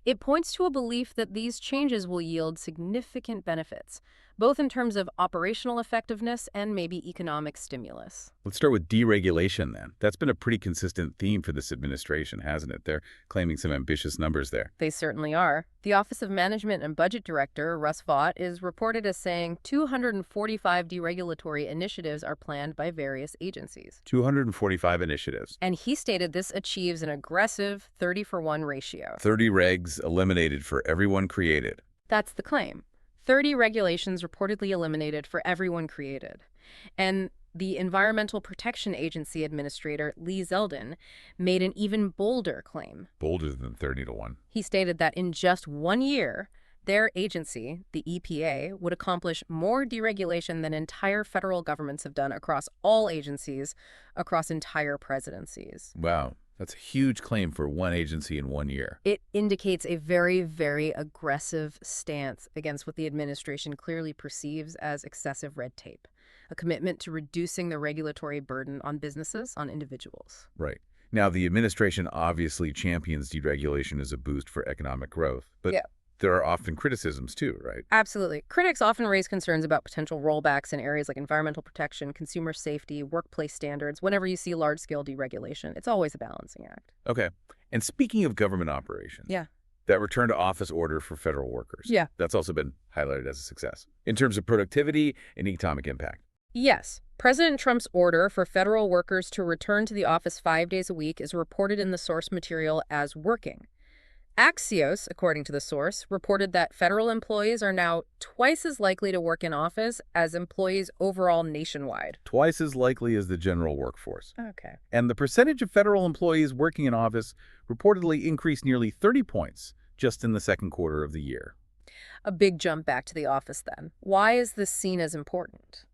It points to a belief that these changes will yield significant benefits, both in terms of operational effectiveness and maybe economic stimulus. Let's start with deregulation then. That's been a pretty consistent theme for this administration, hasn't it? They're claiming some ambitious numbers there. They certainly are. The Office of Management and Budget Director, Russ Vought, is reported as saying 245 deregulatory initiatives are planned by various agencies. 245 initiatives. And he stated this achieves an aggressive 30-for-1 ratio. 30 regs eliminated for everyone created. That's the claim. 30 regulations reportedly eliminated for everyone created. And the Environmental Protection Agency Administrator, Lee Zeldin, made an even bolder claim. Bolder than 30-to-1. He stated that in just 1 year, their agency, the EPA, would accomplish more deregulation than entire federal governments have done across all agencies, across entire presidencies. Wow. That's a huge claim for one agency in 1 year. It indicates a very, very aggressive stance against what the administration clearly perceives as excessive red tape, a commitment to reducing the regulatory burden on businesses, on individuals. Right. Now, the administration obviously champions deregulation as a boost for economic growth, but there are often criticisms too, right? Absolutely. Critics often raise concerns about potential rollbacks in areas like environmental protection, consumer safety, workplace standards. Whenever you see large-scale deregulation, it's always a balancing act. Okay. And speaking of government operations, Yeah. that return to office order for federal workers, Yeah. that's also been highlighted as a success in terms of productivity and economic impact. Yes. President Trump's order for federal workers to return to the office 5 days a week is reported in the source material as working. Axios, according to the source, reported that federal employees are now twice as likely to work in office as employees overall nationwide. Twice as likely as the general workforce. Okay. And the percentage of federal employees working in office reportedly increased nearly 30 points just in the second quarter of the year. A big jump back to the office then. Why is this seen as important?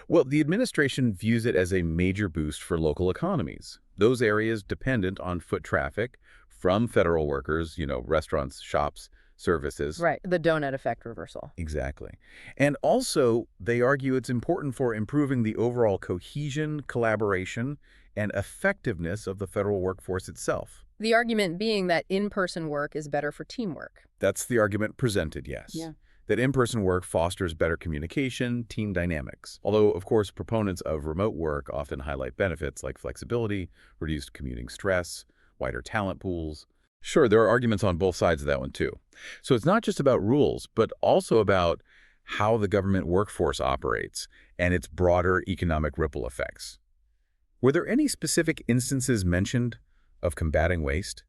Well, the administration views it as a major boost for local economies. Those areas dependent on foot traffic from federal workers, restaurants, shops, services. Right, the donut effect reversal. Exactly. And also, they argue it's important for improving the overall cohesion, collaboration, and effectiveness of the federal workforce itself. The argument being that in-person work is better for teamwork. That's the argument presented, yes. Yeah. That in-person work fosters better communication, team dynamics. Although, of course, proponents of remote work often highlight benefits like flexibility, reduced commuting stress, wider talent pools. Sure, there are arguments on both sides of that one, too. So it's not just about rules, but also about how the government workforce operates and its broader economic ripple effects. Were there any specific instances mentioned of combating waste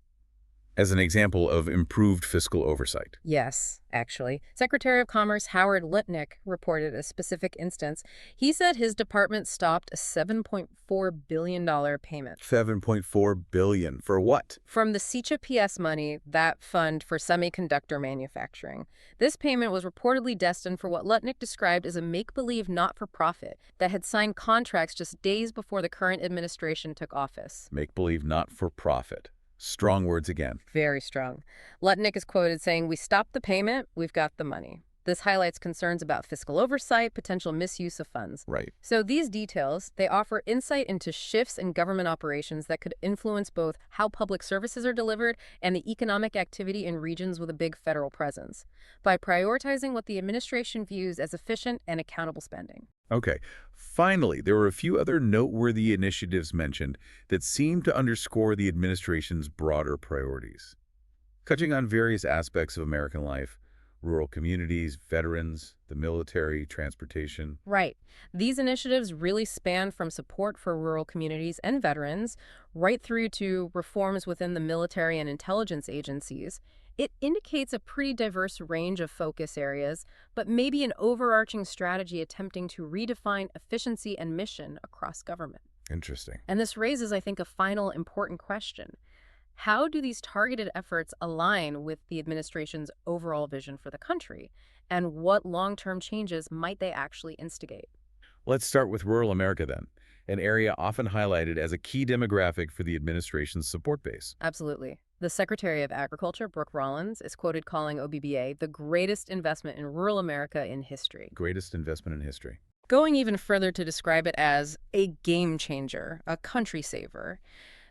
as an example of improved fiscal oversight? Yes, actually. Secretary of Commerce Howard Lutnick reported a specific instance. He said his department stopped a $7.4 billion payment. $7.4 billion for what? From the SECHA PS money, that fund for semiconductor manufacturing. This payment was reportedly destined for what Lutnick described as a make-believe not-for-profit that had signed contracts just days before the current administration took office. Make-believe not-for-profit. Strong words again. Very strong. Lutnick is quoted saying, "We stopped the payment, we've got the money." This highlights concerns about fiscal oversight, potential misuse of funds. Right. So these details, they offer insight into shifts in government operations that could influence both how public services are delivered and the economic activity in regions with a big federal presence, by prioritizing what the administration views as efficient and accountable spending. Okay. Finally, there were a few other noteworthy initiatives mentioned that seem to underscore the administration's broader priorities. Touching on various aspects of American life, rural communities, veterans, the military, transportation. Right. These initiatives really span from support for rural communities and veterans right through to reforms within the military and intelligence agencies. It indicates a pretty diverse range of focus areas, but maybe an overarching strategy attempting to redefine efficiency and mission across government. Interesting. And this raises, I think, a final important question. How do these targeted efforts align with the administration's overall vision for the country? And what long-term changes might they actually instigate? Let's start with rural America then, an area often highlighted as a key demographic for the administration's support base. Absolutely. The Secretary of Agriculture, Brooke Rollins, is quoted calling OBBA the greatest investment in rural America in history. Greatest investment in history. Going even further to describe it as a game changer, a country saver.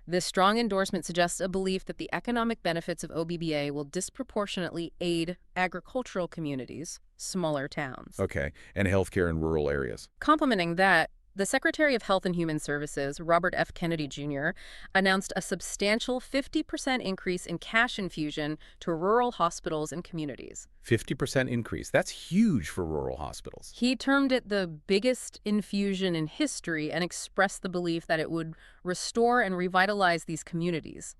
This strong endorsement suggests a belief that the economic benefits of OBBA will disproportionately aid agricultural communities, smaller towns. Okay, and healthcare in rural areas. Complementing that, the Secretary of Health and Human Services, Robert F. Kennedy Jr., announced a substantial 50% increase in cash infusion to rural hospitals and communities. 50% increase. That's huge for rural hospitals. He termed it the biggest infusion in history and expressed the belief that it would restore and revitalize these communities.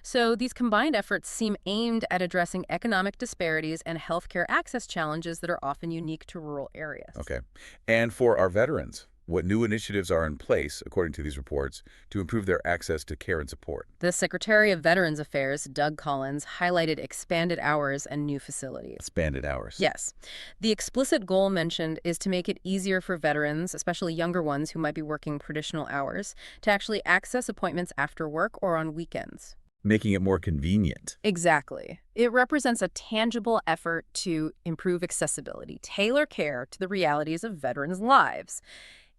So these combined efforts seem aimed at addressing economic disparities and healthcare access challenges that are often unique to rural areas. Okay. And for our veterans, what new initiatives are in place, according to these reports, to improve their access to care and support? The Secretary of Veterans Affairs, Doug Collins, highlighted expanded hours and new facilities. Expanded hours. Yes. The explicit goal mentioned is to make it easier for veterans, especially younger ones who might be working traditional hours, to actually access appointments after work or on weekends. Making it more convenient. Exactly. It represents a tangible effort to improve accessibility, tailor care to the realities of veterans' lives,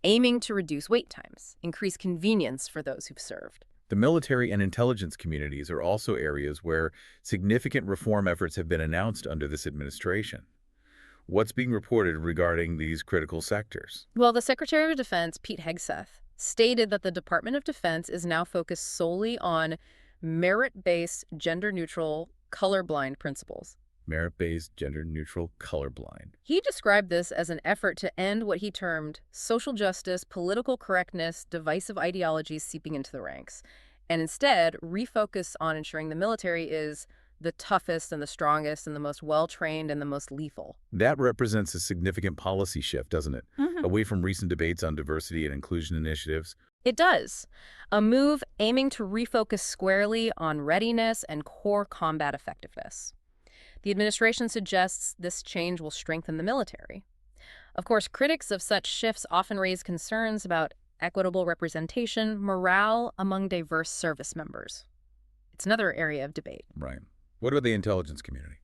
aiming to reduce wait times, increase convenience for those who've served. The military and intelligence communities are also areas where significant reform efforts have been announced under this administration. What's being reported regarding these critical sectors? Well, the Secretary of Defense, Pete Hegseth, stated that the Department of Defense is now focused solely on merit-based, gender-neutral, colorblind principles. Merit-based, gender-neutral, colorblind. He described this as an effort to end what he termed social justice, political correctness, divisive ideologies seeping into the ranks, and instead refocus on ensuring the military is the toughest and the strongest and the most well-trained and the most lethal. That represents a significant policy shift, doesn't it? Mhm. Away from recent debates on diversity and inclusion initiatives. It does. A move aiming to refocus squarely on readiness and core combat effectiveness. The administration suggests this change will strengthen the military. Of course, critics of such shifts often raise concerns about equitable representation, morale among diverse service members. It's another area of debate. Right. What about the intelligence community?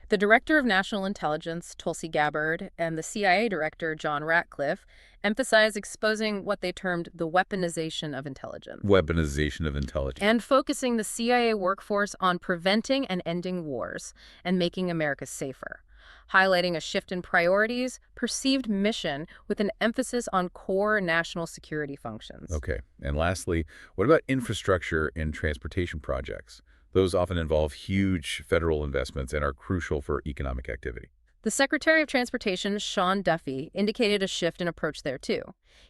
The Director of National Intelligence, Tulsi Gabbard, and the CIA Director, John Ratcliffe, emphasize exposing what they termed the weaponization of intelligence. Weaponization of intelligence. And focusing the CIA workforce on preventing and ending wars and making America safer, highlighting a shift in priorities, perceived mission, with an emphasis on core national security functions. Okay. And lastly, what about infrastructure and transportation projects? Those often involve huge federal investments and are crucial for economic activity. The Secretary of Transportation, Sean Duffy, indicated a shift in approach there, too.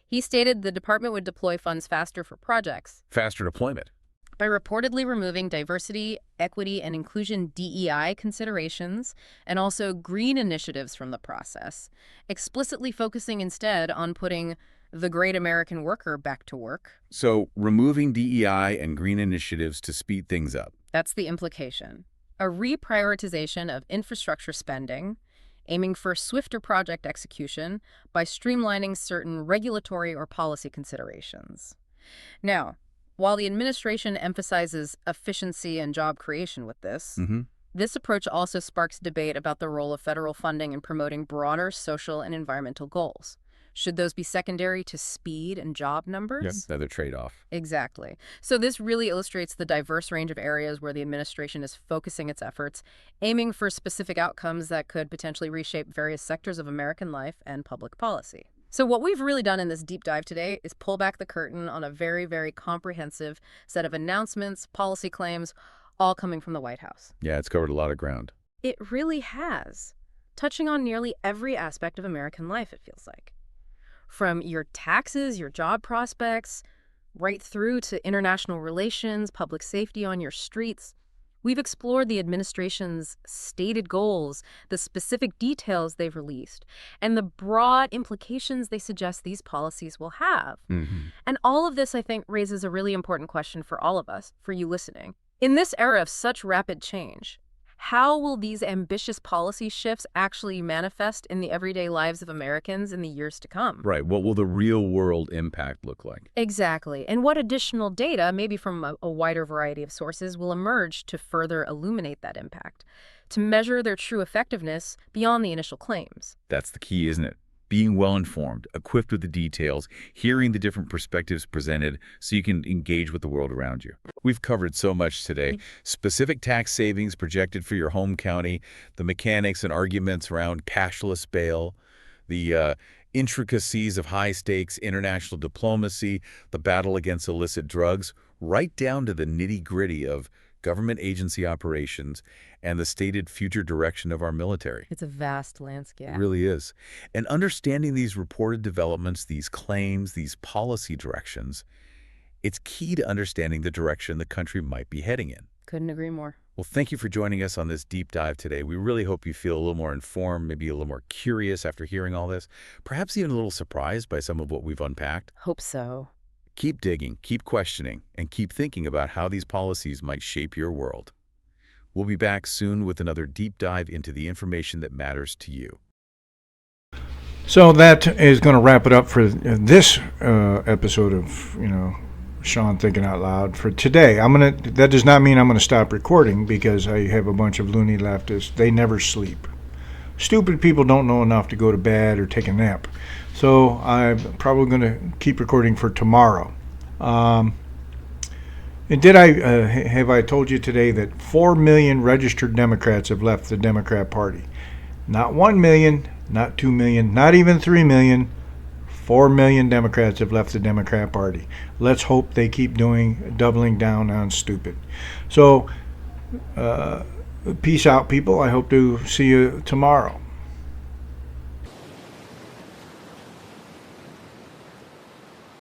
He stated the department would deploy funds faster for projects Faster deployment. by reportedly removing diversity, equity, and inclusion DEI considerations and also green initiatives from the process, explicitly focusing instead on putting the great American worker back to work. So removing DEI and green initiatives to speed things up. That's the implication. A reprioritization of infrastructure spending, aiming for swifter project execution by streamlining certain regulatory or policy considerations. Now, while the administration emphasizes efficiency and job creation with this, this approach also sparks debate about the role of federal funding in promoting broader social and environmental goals. Should those be secondary to speed and job numbers? Another trade-off. Exactly. So this really illustrates the diverse range of areas where the administration is focusing its efforts, aiming for specific outcomes that could potentially reshape various sectors of American life and public policy. So what we've really done in this deep dive today is pull back the curtain on a very, very comprehensive set of announcements, policy claims, all coming from the White House. Yeah, it's covered a lot of ground. It really has, touching on nearly every aspect of American life, it feels like. From your taxes, your job prospects, right through to international relations, public safety on your streets, we've explored the administration's stated goals, the specific details they've released, and the broad implications they suggest these policies will have. And all of this, I think, raises a really important question for all of us, for you listening. In this era of such rapid change, how will these ambitious policy shifts actually manifest in the everyday lives of Americans in the years to come? Right. What will the real-world impact look like? Exactly. And what additional data, maybe from a wider variety of sources, will emerge to further illuminate that impact, to measure their true effectiveness beyond the initial claims? That's the key, isn't it? Being well-informed, equipped with the details, hearing the different perspectives presented so you can engage with the world around you. We've covered so much today. Specific tax savings projected for your home county, the mechanics and arguments around cashless bail, the intricacies of high-stakes international diplomacy, the battle against illicit drugs, right down to the nitty-gritty of government agency operations, and the stated future direction of our military. It's a vast landscape. It really is. And understanding these reported developments, these claims, these policy directions, it's key to understanding the direction the country might be heading in. Couldn't agree more. Well, thank you for joining us on this deep dive today. We really hope you feel a little more informed, maybe a little more curious after hearing all this, perhaps even a little surprised by some of what we've unpacked. Hope so. Keep digging, keep questioning, and keep thinking about how these policies might shape your world. We'll be back soon with another deep dive into the information that matters to you. So that is going to wrap it up for this episode of, Sean Thinking Out Loud for today. That does not mean I'm going to stop recording because I have a bunch of loony leftists. They never sleep. Stupid people don't know enough to go to bed or take a nap. So I'm probably going to keep recording for tomorrow. And did I have I told you today that 4 million registered Democrats have left the Democrat Party? Not 1 million, not 2 million, not even 3 million. 4 million Democrats have left the Democrat Party. Let's hope they keep doubling down on stupid. So, peace out, people. I hope to see you tomorrow.